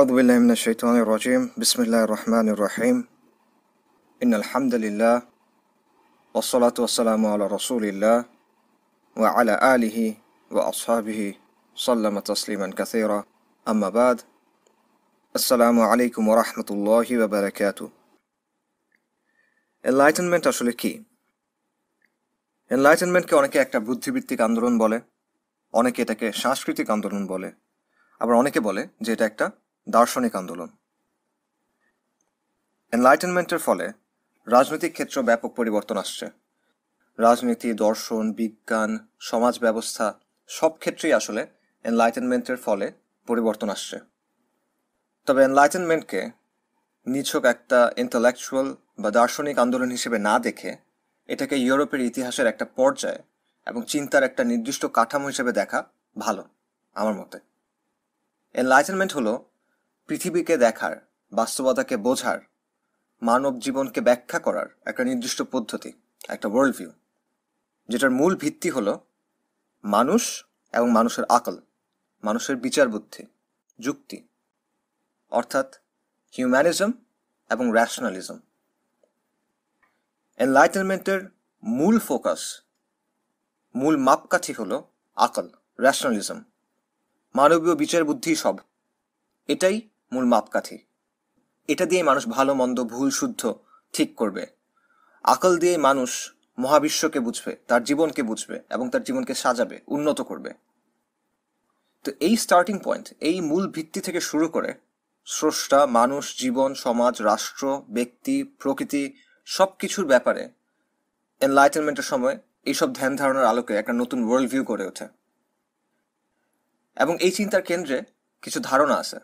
أعوذ بالله من الشيطان الرجيم بسم الله الرحمن الرحيم إن الحمد لله والصلاة والسلام على رسول الله وعلى آله وأصحابه سلم تسليما كثيرا أما بعد السلام عليكم ورحمة الله وبركاته Enlightenment আসলে কি? Enlightenment কে অনেকে একটা বুদ্ধিবৃত্তিক আন্দোলন বলে, অনেকে এটাকে সাংস্কৃতিক আন্দোলন বলে, আবার অনেকে বলে যে এটা একটা দার্শনিক আন্দোলন। এনলাইটেনমেন্টের ফলে রাজনৈতিক ক্ষেত্রে ব্যাপক পরিবর্তন আসছে। রাজনীতি, দর্শন, বিজ্ঞান, সমাজ ব্যবস্থা সব ক্ষেত্রেই আসলে এনলাইটেনমেন্টের ফলে পরিবর্তন আসছে। তবে এনলাইটেনমেন্টকে নিছক একটা ইন্টেলেকচুয়াল বা দার্শনিক আন্দোলন হিসেবে না দেখে এটাকে ইউরোপের ইতিহাসের একটা পর্যায় এবং চিন্তার একটা নির্দিষ্ট কাঠামো হিসেবে দেখা ভালো আমার মতে। এনলাইটেনমেন্ট হলো পৃথিবীকে দেখার, বাস্তবতাকে বোঝার, মানব জীবনকে ব্যাখ্যা করার একটা নির্দিষ্ট পদ্ধতি, একটা ওয়ার্ল্ড ভিউ, যেটার মূল ভিত্তি হলো মানুষ এবং মানুষের আকল, মানুষের বিচার বুদ্ধি, যুক্তি, অর্থাৎ হিউম্যানিজম এবং র্যাশনালিজম। এনলাইটেনমেন্টের মূল ফোকাস, মূল মাপকাঠি হলো আকল, র্যাশনালিজম, মানবীয় বিচার বুদ্ধি সব, এটাই মূল মাপকাঠি। এটা দিয়ে মানুষ ভালো মন্দ, ভুল শুদ্ধ ঠিক করবে। আকল দিয়ে মানুষ মহাবিশ্বকে বুঝবে, তার জীবনকে বুঝবে এবং তার জীবনকে সাজাবে, উন্নত করবে। তো এই স্টার্টিং পয়েন্ট, এই মূল ভিত্তি থেকে শুরু করে স্রষ্টা, মানুষ, জীবন, সমাজ, রাষ্ট্র, ব্যক্তি, প্রকৃতি সব কিছুর ব্যাপারে এনলাইটেনমেন্টের সময় এইসব ধ্যান ধারণার আলোকে একটা নতুন ওয়ার্ল্ড ভিউ গড়ে ওঠে। এবং এই চিন্তার কেন্দ্রে কিছু ধারণা আছে।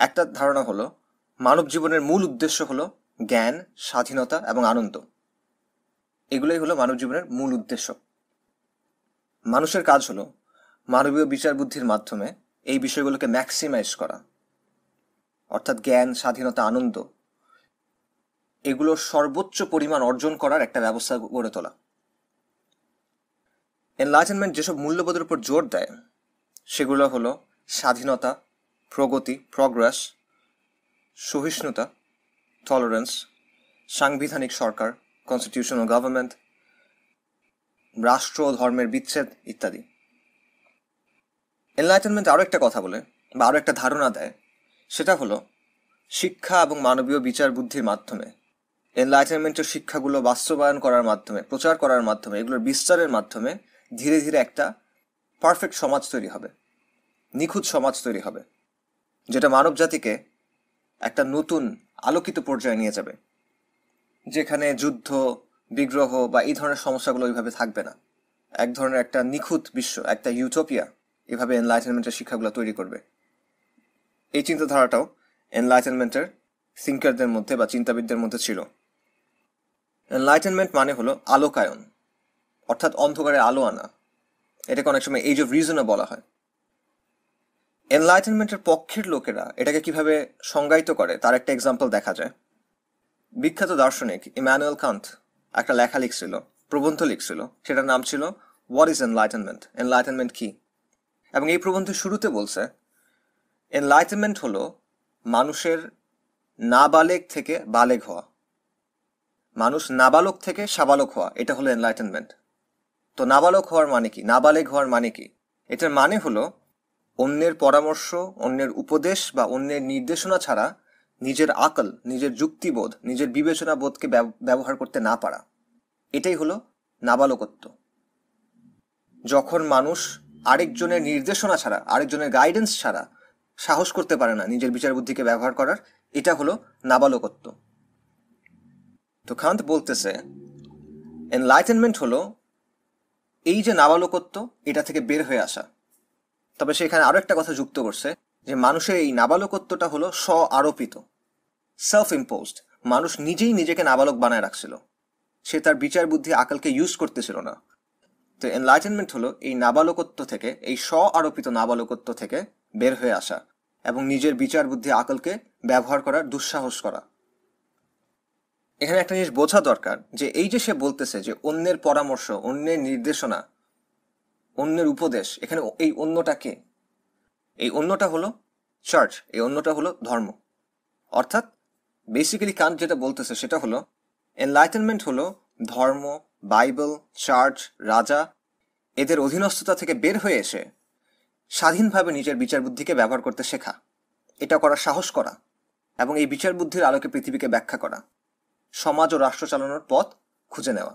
একটা ধারণা হলো মানব জীবনের মূল উদ্দেশ্য হলো জ্ঞান, স্বাধীনতা এবং আনন্দ। এগুলোই হলো মানব জীবনের মূল উদ্দেশ্য। মানুষের কাজ হলো মানবীয় বিচার বুদ্ধির মাধ্যমে এই বিষয়গুলোকে ম্যাক্সিমাইজ করা, অর্থাৎ জ্ঞান, স্বাধীনতা, আনন্দ এগুলোর সর্বোচ্চ পরিমাণ অর্জন করার একটা ব্যবস্থা গড়ে তোলা। এনলাইটেনমেন্ট যেসব মূল্যবোধের উপর জোর দেয় সেগুলো হলো স্বাধীনতা, প্রগতি, প্রগ্রেস, সহিষ্ণুতা, টলারেন্স, সাংবিধানিক সরকার, কনস্টিটিউশনাল গভর্নমেন্ট, রাষ্ট্র ও ধর্মের বিচ্ছেদ ইত্যাদি। এনলাইটেনমেন্ট আরও একটা কথা বলে বা আরও একটা ধারণা দেয়, সেটা হলো শিক্ষা এবং মানবীয় বিচার বুদ্ধির মাধ্যমে, এনলাইটেনমেন্টের শিক্ষাগুলো বাস্তবায়ন করার মাধ্যমে, প্রচার করার মাধ্যমে, এগুলোর বিস্তারের মাধ্যমে ধীরে ধীরে একটা পারফেক্ট সমাজ তৈরি হবে, নিখুঁত সমাজ তৈরি হবে, যেটা মানব জাতিকে একটা নতুন আলোকিত পর্যায়ে নিয়ে যাবে, যেখানে যুদ্ধ, বিগ্রহ বা এই ধরনের সমস্যাগুলো ওইভাবে থাকবে না। এক ধরনের একটা নিখুঁত বিশ্ব, একটা ইউটোপিয়া এভাবে এনলাইটেনমেন্টের শিক্ষাগুলো তৈরি করবে। এই চিন্তাধারাটাও এনলাইটেনমেন্টের থিঙ্কারদের মধ্যে বা চিন্তাবিদদের মধ্যে ছিল। এনলাইটেনমেন্ট মানে হলো আলোকায়ন, অর্থাৎ অন্ধকারে আলো আনা। এটাকে অনেক সময় এজ অফ রিজনও বলা হয়। এনলাইটেনমেন্টের পক্ষের লোকেরা এটাকে কিভাবে সংজ্ঞায়িত করে তার একটা এক্সাম্পল দেখা যায়। বিখ্যাত দার্শনিক ইমানুয়েল কান্ট একটা লেখা লিখছিল, প্রবন্ধ লিখছিল, সেটার নাম ছিল হোয়াট ইজ এনলাইটেনমেন্ট, এনলাইটেনমেন্ট কি। এবং এই প্রবন্ধের শুরুতে বলছে এনলাইটেনমেন্ট হলো মানুষের নাবালেগ থেকে বালেগ হওয়া, মানুষ নাবালক থেকে সাবালক হওয়া, এটা হলো এনলাইটেনমেন্ট। তো নাবালক হওয়ার মানে কি, নাবালেগ হওয়ার মানে কি? এটার মানে হলো অন্যের পরামর্শ, অন্যের উপদেশ বা অন্যের নির্দেশনা ছাড়া নিজের আকল, নিজের যুক্তিবোধ, নিজের বিবেচনা বোধকে ব্যবহার করতে না পারা, এটাই হলো নাবালকত্ব। যখন মানুষ আরেকজনের নির্দেশনা ছাড়া, আরেকজনের গাইডেন্স ছাড়া সাহস করতে পারে না নিজের বিচার বুদ্ধিকে ব্যবহার করার, এটা হলো নাবালকত্ব। তো কান্ট বলতেছে এনলাইটেনমেন্ট হলো এই যে নাবালকত্ব, এটা থেকে বের হয়ে আসা। তবে সেখানে আরো একটা কথা যুক্ত করছে যে মানুষের এই নাবালকত্বটা হলো স্ব আরোপিত, সেলফ ইম্পোজড। মানুষ নিজেই নিজেকে নাবালক বানায় রাখছিল, সে তার বিচার বুদ্ধি আকলকে ইউজ করতেছিল না। তো এনলাইটেনমেন্ট হলো এই নাবালকত্ব থেকে, এই স্ব আরোপিত নাবালকত্ব থেকে বের হয়ে আসা এবং নিজের বিচার বুদ্ধি আকলকে ব্যবহার করার দুঃসাহস করা। এখানে একটা জিনিস বোঝা দরকার যে এই যে সে বলতেছে যে অন্যের পরামর্শ, অন্যের নির্দেশনা, অন্যের উপদেশ, এখানে এই অন্যটা কে? এই অন্যটা হলো চার্চ, এই অন্যটা হলো ধর্ম। অর্থাৎ বেসিক্যালি কান্ট যেটা বলতেছে সেটা হলো এনলাইটেনমেন্ট হলো ধর্ম, বাইবেল, চার্চ, রাজা এদের অধীনস্থতা থেকে বের হয়ে এসে স্বাধীনভাবে নিজের বিচার বুদ্ধিকে ব্যবহার করতে শেখা, এটা করার সাহস করা এবং এই বিচার বুদ্ধির আলোকে পৃথিবীকে ব্যাখ্যা করা, সমাজ ও রাষ্ট্র চালানোর পথ খুঁজে নেওয়া।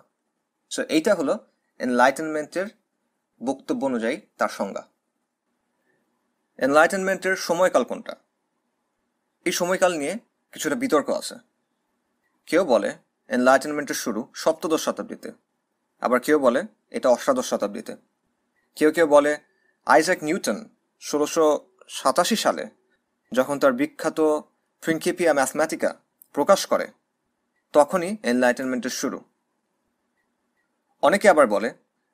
সো এইটা হলো এনলাইটেনমেন্টের বক্তব্য অনুযায়ী তার সংজ্ঞা। এনলাইটেনমেন্টের সময়কাল কোনটা? এই সময়কাল নিয়ে কিছুটা বিতর্ক আছে। কেউ বলে এনলাইটেনমেন্টের শুরু সপ্তদশ শতাব্দীতে, আবার কেউ বলে এটা অষ্টাদশ শতাব্দীতে। কেউ কেউ বলে আইজ্যাক নিউটন 1687 সালে যখন তার বিখ্যাত প্রিন্সিপিয়া ম্যাথমেটিকা প্রকাশ করে তখনই এনলাইটেনমেন্টের শুরু। অনেকে আবার বলে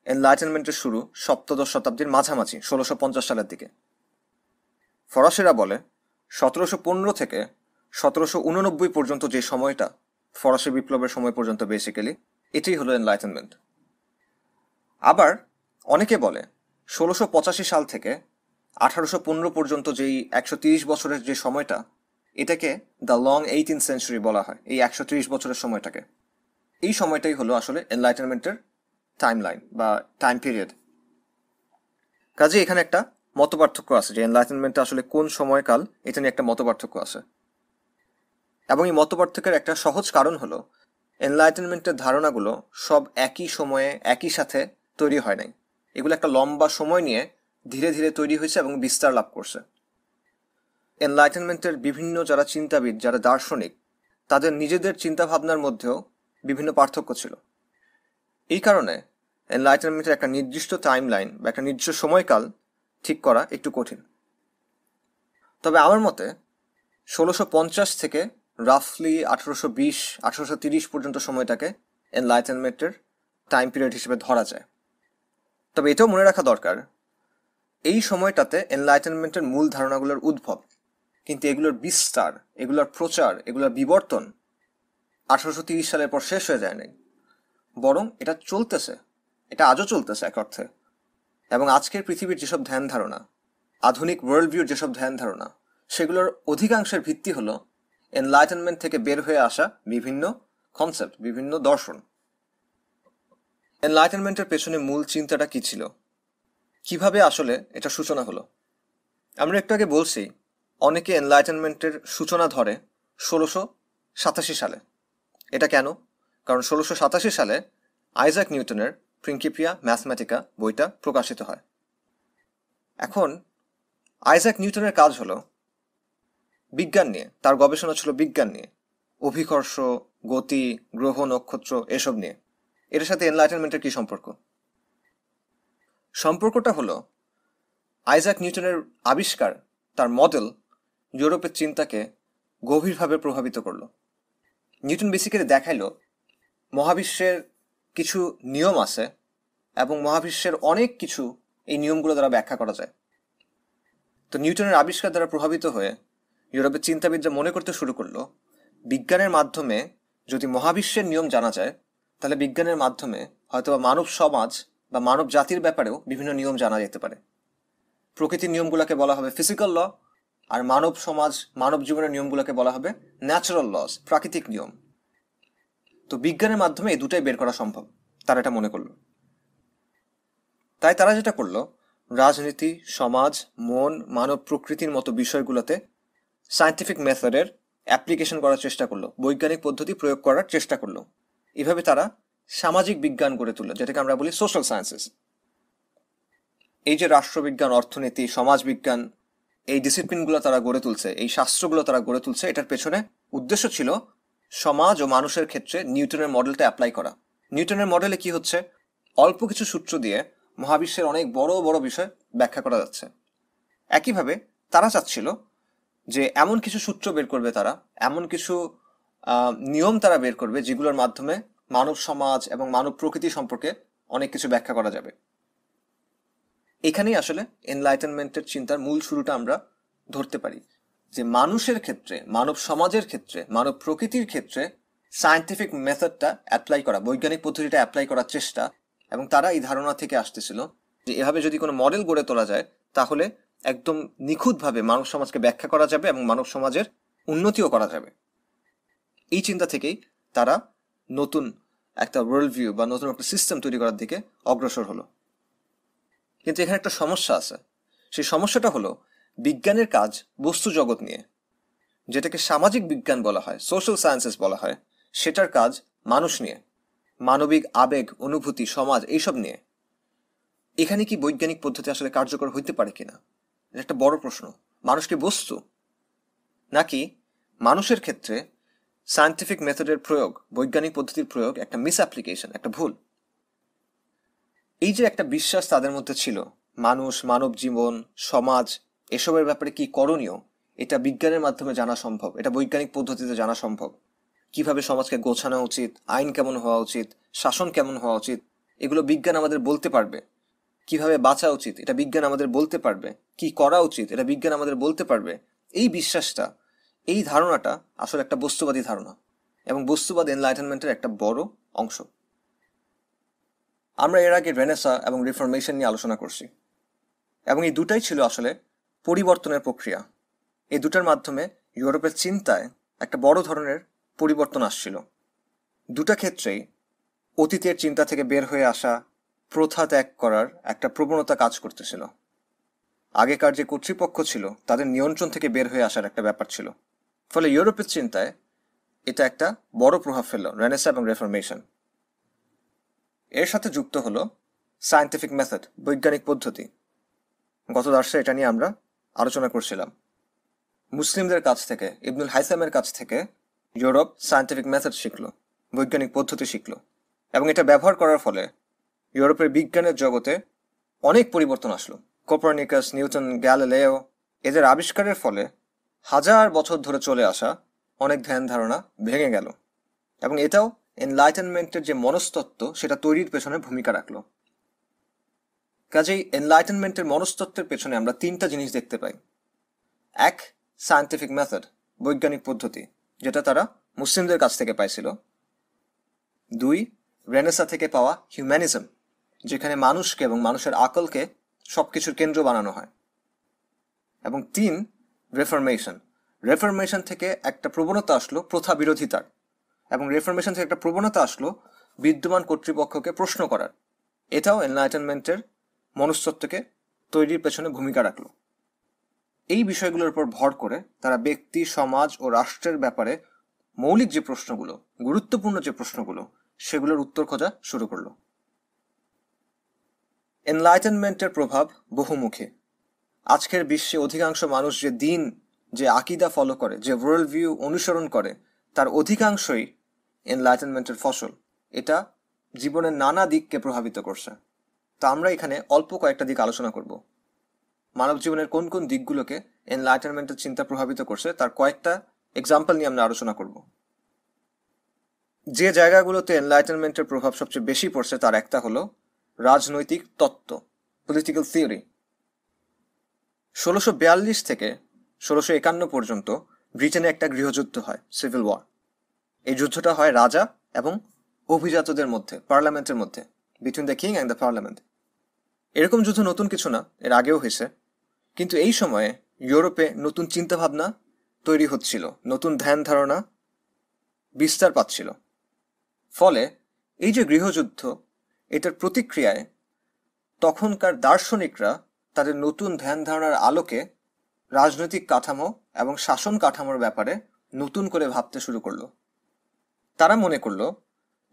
এনলাইটেনমেন্টের শুরু সপ্তদশ শতাব্দীর মাঝামাঝি 1650 সালের দিকে। ফরাসিরা বলে 1715 থেকে 1789 পর্যন্ত যে সময়টা, ফরাসি বিপ্লবের সময় পর্যন্ত বেসিক্যালি এটাই হলো এনলাইটেনমেন্ট। আবার অনেকে বলে 1685 সাল থেকে 1815 পর্যন্ত যেই 130 বছরের যে সময়টা, এটাকে দ্য লং 18th সেঞ্চুরি বলা হয়। এই 130 বছরের সময়টাকে, এই সময়টাই হলো আসলে এনলাইটেনমেন্টের টাইম লাইন বা টাইম পিরিয়ড। কাজে এখানে একটা মতপার্থক্য আছে যে এনলাইটেনমেন্টটা আসলে কোন সময়কাল, এটা নিয়ে একটা মতপার্থক্য আছে। এবং এই মতপার্থক্যের একটা সহজ কারণ হলো এনলাইটেনমেন্টের ধারণাগুলো সব একই সময়ে একই সাথে তৈরি হয় নাই। এগুলো একটা লম্বা সময় নিয়ে ধীরে ধীরে তৈরি হয়েছে এবং বিস্তার লাভ করছে। এনলাইটেনমেন্টের বিভিন্ন যারা চিন্তাবিদ, যারা দার্শনিক, তাদের নিজেদের চিন্তাভাবনার মধ্যেও বিভিন্ন পার্থক্য ছিল। এই কারণে এনলাইটেনমেন্টের একটা নির্দিষ্ট টাইম লাইন বা একটা নির্দিষ্ট সময়কাল ঠিক করা একটু কঠিন। তবে আমার মতে 1650 থেকে রাফলি 1820-1830 পর্যন্ত সময়টাকে এনলাইটেনমেন্টের টাইম পিরিয়ড হিসেবে ধরা যায়। তবে এটাও মনে রাখা দরকার, এই সময়টাতে এনলাইটেনমেন্টের মূল ধারণাগুলোর উদ্ভব, কিন্তু এগুলোর বিস্তার, এগুলোর প্রচার, এগুলোর বিবর্তন 1830 সালের পর শেষ হয়ে যায় নাই, বরং এটা চলতেছে, এটা আজও চলতেছে এক অর্থে। এবং আজকের পৃথিবীর যেসব ধ্যান ধারণা, আধুনিক ওয়ার্ল্ড ভিউর যেসব ধ্যান ধারণা, সেগুলোর অধিকাংশের ভিত্তি হলো এনলাইটেনমেন্ট থেকে বের হয়ে আসা বিভিন্ন কনসেপ্ট, বিভিন্ন দর্শন। এনলাইটেনমেন্টের পেছনে মূল চিন্তাটা কি ছিল, কিভাবে আসলে এটা সূচনা হলো? আমরা একটু আগে বলছি অনেকে এনলাইটেনমেন্টের সূচনা ধরে 1687 সালে। এটা কেন? কারণ 1687 সালে আইজ্যাক নিউটনের প্রিন্সিপিয়া ম্যাথমেটিকা বইটা প্রকাশিত হয়। এখন আইজ্যাক নিউটনের কাজ হলো বিজ্ঞান নিয়ে, তার গবেষণা ছিল বিজ্ঞান নিয়ে, অভিকর্ষ, গতি, গ্রহ, নক্ষত্র, এসব নিয়ে। এটার সাথে এনলাইটেনমেন্টের কি সম্পর্ক? সম্পর্কটা হলো আইজ্যাক নিউটনের আবিষ্কার, তার মডেল ইউরোপের চিন্তাকে গভীরভাবে প্রভাবিত করলো। নিউটন বেসিক্যালি দেখাইলো মহাবিশ্বের কিছু নিয়ম আছে এবং মহাবিশ্বের অনেক কিছু এই নিয়মগুলো দ্বারা ব্যাখ্যা করা যায়। তো নিউটনের আবিষ্কার দ্বারা প্রভাবিত হয়ে ইউরোপের চিন্তাবিদরা মনে করতে শুরু করলো বিজ্ঞানের মাধ্যমে যদি মহাবিশ্বের নিয়ম জানা যায়, তাহলে বিজ্ঞানের মাধ্যমে হয়তোবা মানব সমাজ বা মানব জাতির ব্যাপারেও বিভিন্ন নিয়ম জানা যেতে পারে। প্রকৃতির নিয়মগুলোকে বলা হবে ফিজিক্যাল ল, আর মানব সমাজ, মানব জীবনের নিয়মগুলোকে বলা হবে ন্যাচারাল লস, প্রাকৃতিক নিয়ম। তো বিজ্ঞানের মাধ্যমে এই দুটাই বের করা সম্ভব, তারা এটা মনে করলো। তাই তারা যেটা করলো, রাজনীতি, সমাজ, মন, মানব প্রকৃতির মতো বিষয়গুলোতে সায়েন্টিফিক মেথডের অ্যাপ্লিকেশন করার চেষ্টা করলো, বৈজ্ঞানিক পদ্ধতি প্রয়োগ করার চেষ্টা করলো। এভাবে তারা সামাজিক বিজ্ঞান গড়ে তুললো, যেটাকে আমরা বলি সোশ্যাল সায়েন্সেস। এই যে রাষ্ট্রবিজ্ঞান, অর্থনীতি, সমাজবিজ্ঞান, এই ডিসিপ্লিনগুলো তারা গড়ে তুলছে, এই শাস্ত্রগুলো তারা গড়ে তুলছে, এটার পেছনে উদ্দেশ্য ছিল সমাজ ও মানুষের ক্ষেত্রে নিউটনের মডেলটা অ্যাপ্লাই করা। নিউটনের মডেলে কি হচ্ছে, অল্প কিছু সূত্র দিয়ে মহাবিশ্বের অনেক বড় বড় বিষয় ব্যাখ্যা করা যাচ্ছে। একইভাবে তারা চাচ্ছিল যে এমন কিছু সূত্র বের করবে তারা, এমন কিছু নিয়ম তারা বের করবে যেগুলোর মাধ্যমে মানব সমাজ এবং মানব প্রকৃতি সম্পর্কে অনেক কিছু ব্যাখ্যা করা যাবে। এখানেই আসলে এনলাইটেনমেন্টের চিন্তার মূল শুরুটা আমরা ধরতে পারি, যে মানুষের ক্ষেত্রে, মানব সমাজের ক্ষেত্রে, মানব প্রকৃতির ক্ষেত্রে সায়েন্টিফিক মেথডটা অ্যাপ্লাই করা, বৈজ্ঞানিক পদ্ধতিটা অ্যাপ্লাই করার চেষ্টা। এবং তারা এই ধারণা থেকে আসতেছিল যে এভাবে যদি কোনো মডেল গড়ে তোলা যায় তাহলে একদম নিখুঁতভাবে মানব সমাজকে ব্যাখ্যা করা যাবে এবং মানব সমাজের উন্নতিও করা যাবে। এই চিন্তা থেকেই তারা নতুন একটা ওয়ার্ল্ড ভিউ বা নতুন একটা সিস্টেম তৈরি করার দিকে অগ্রসর হলো। কিন্তু এখানে একটা সমস্যা আছে। সেই সমস্যাটা হলো বিজ্ঞানের কাজ বস্তু জগৎ নিয়ে, যেটাকে সামাজিক বিজ্ঞান বলা হয়, সোশ্যাল সায়েন্সেস বলা হয়, সেটার কাজ মানুষ নিয়ে, মানবিক আবেগ, অনুভূতি, সমাজ, এইসব নিয়ে। এখানে কি বৈজ্ঞানিক পদ্ধতি আসলে কার্যকর হইতে পারে কিনা, এটা একটা বড় প্রশ্ন। মানুষ কি বস্তু, নাকি মানুষের ক্ষেত্রে সায়েন্টিফিক মেথডের প্রয়োগ, বৈজ্ঞানিক পদ্ধতির প্রয়োগ একটা মিস অ্যাপ্লিকেশন, একটা ভুল? এই যে একটা বিশ্বাস তাদের মধ্যে ছিল, মানুষ, মানব জীবন, সমাজ, এসবের ব্যাপারে কি করণীয়, এটা বিজ্ঞানের মাধ্যমে জানা সম্ভব, এটা বৈজ্ঞানিক পদ্ধতিতে জানা সম্ভব। কিভাবে সমাজকে গোছানো উচিত, আইন কেমন হওয়া উচিত, শাসন কেমন হওয়া উচিত, এগুলো বিজ্ঞান আমাদের বলতে পারবে। কিভাবে বাঁচা উচিত, এটা বিজ্ঞান আমাদের বলতে পারবে। কি করা উচিত, এটা বিজ্ঞান আমাদের বলতে পারবে। এই বিশ্বাসটা, এই ধারণাটা আসলে একটা বস্তুবাদী ধারণা, এবং বস্তুবাদ এনলাইটেনমেন্টের একটা বড় অংশ। আমরা এর আগে রেনেসা এবং রিফরমেশন নিয়ে আলোচনা করছি, এবং এই দুটাই ছিল আসলে পরিবর্তনের প্রক্রিয়া। এই দুটার মাধ্যমে ইউরোপের চিন্তায় একটা বড় ধরনের পরিবর্তন আসছিল। দুটা ক্ষেত্রেই অতীতের চিন্তা থেকে বের হয়ে আসা, প্রথা ত্যাগ করার একটা প্রবণতা কাজ করতেছিল। আগেকার যে কর্তৃপক্ষ ছিল তাদের নিয়ন্ত্রণ থেকে বের হয়ে আসার একটা ব্যাপার ছিল। ফলে ইউরোপের চিন্তায় এটা একটা বড় প্রভাব ফেলল, রেনেসা এবং রেফরমেশন। এর সাথে যুক্ত হলো সায়েন্টিফিক মেথড, বৈজ্ঞানিক পদ্ধতি। গত দর্শে এটা নিয়ে আমরা আলোচনা করছিলাম। মুসলিমদের কাছ থেকে, ইবনুল হাইসামের কাছ থেকে ইউরোপ সায়েন্টিফিক মেথড শিখলো, বৈজ্ঞানিক পদ্ধতি শিখলো, এবং এটা ব্যবহার করার ফলে ইউরোপের বিজ্ঞানের জগতে অনেক পরিবর্তন আসলো। কোপারনিকাস, নিউটন, গ্যালিলেও, এদের আবিষ্কারের ফলে হাজার বছর ধরে চলে আসা অনেক ধ্যান ধারণা ভেঙে গেল, এবং এটাও এনলাইটেনমেন্টের যে মনস্তত্ত্ব সেটা তৈরির পেছনে ভূমিকা রাখলো। কাজেই এনলাইটেনমেন্টের মনস্তত্ত্বের পেছনে আমরা তিনটা জিনিস দেখতে পাই। এক, সায়েন্টিফিক মেথড, বৈজ্ঞানিক পদ্ধতি, যেটা তারা মুসলিমদের কাছ থেকে পাইছিল। দুই, রেনেসা থেকে পাওয়া হিউম্যানিজম, যেখানে মানুষকে এবং মানুষের আকলকে সবকিছুর কেন্দ্র বানানো হয়। এবং তিন, রেফরমেশন। রেফরমেশন থেকে একটা প্রবণতা আসলো প্রথা বিরোধিতার, এবং রেফরমেশন থেকে একটা প্রবণতা আসলো বিদ্যমান কর্তৃপক্ষকে প্রশ্ন করার। এটাও এনলাইটেনমেন্টের মনস্তত্ত্বকে তৈরির পেছনে ভূমিকা রাখলো। এই বিষয়গুলোর উপর ভর করে তারা ব্যক্তি, সমাজ ও রাষ্ট্রের ব্যাপারে মৌলিক যে প্রশ্নগুলো, গুরুত্বপূর্ণ যে প্রশ্নগুলো, সেগুলোর উত্তর খোঁজা শুরু করলো। এনলাইটেনমেন্টের প্রভাব বহুমুখী। আজকের বিশ্বে অধিকাংশ মানুষ যে দিন, যে আকিদা ফলো করে, যে ওয়ার্ল্ড ভিউ অনুসরণ করে, তার অধিকাংশই এনলাইটেনমেন্টের ফসল। এটা জীবনের নানা দিককে প্রভাবিত করছে। তা আমরা এখানে অল্প কয়েকটা দিক আলোচনা করব। মানব জীবনের কোন কোন দিকগুলোকে এনলাইটেনমেন্টের চিন্তা প্রভাবিত করছে তার কয়েকটা এক্সাম্পল নিয়ে আমরা আলোচনা করব। যে জায়গাগুলোতে এনলাইটেনমেন্টের প্রভাব সবচেয়ে বেশি পড়ছে তার একটা হলো রাজনৈতিক তত্ত্ব, পলিটিক্যাল থিওরি। 1642 থেকে 1651 পর্যন্ত ব্রিটেনে একটা গৃহযুদ্ধ হয়, সিভিল ওয়ার। এই যুদ্ধটা হয় রাজা এবং অভিজাতদের মধ্যে, পার্লামেন্টের মধ্যে, between the king and the parliament. এরকম যুদ্ধ নতুন কিছু না, এর আগেও হয়েছে। কিন্তু এই সময়ে ইউরোপে নতুন চিন্তাভাবনা তৈরি হচ্ছিল, নতুন ধ্যান ধারণা বিস্তার পাচ্ছিল। ফলে এই যে গৃহযুদ্ধ, এটার প্রতিক্রিয়ায় তখনকার দার্শনিকরা তাদের নতুন ধ্যান ধারণার আলোকে রাজনৈতিক কাঠামো এবং শাসন কাঠামোর ব্যাপারে নতুন করে ভাবতে শুরু করলো। তারা মনে করলো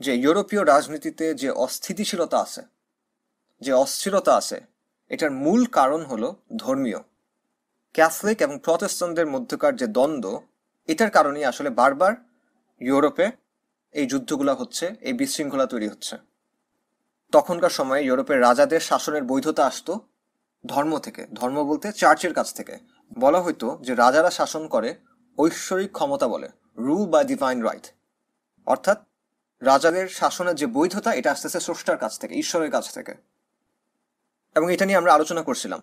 যে ইউরোপীয় রাজনীতিতে যে অস্থিতিশীলতা আছে, যে অস্থিরতা আছে, এটার মূল কারণ হলো ধর্মীয়। ক্যাথলিক এবং প্রটেস্ট্যান্টদের মধ্যকার যে দ্বন্দ্ব, এটার কারণেই আসলে বারবার ইউরোপে এই যুদ্ধগুলা হচ্ছে, এই বিশৃঙ্খলা তৈরি হচ্ছে। তখনকার সময়ে ইউরোপের রাজাদের শাসনের বৈধতা আসতো ধর্ম থেকে, ধর্ম বলতে চার্চের কাছ থেকে। বলা হইতো যে রাজারা শাসন করে ঐশ্বরিক ক্ষমতা বলে, রুল বাই ডিভাইন রাইট। অর্থাৎ রাজাদের শাসনের যে বৈধতা, এটা আসতেছে স্রষ্টার কাছ থেকে, ঈশ্বরের কাছ থেকে। এবং এটা নিয়ে আমরা আলোচনা করছিলাম।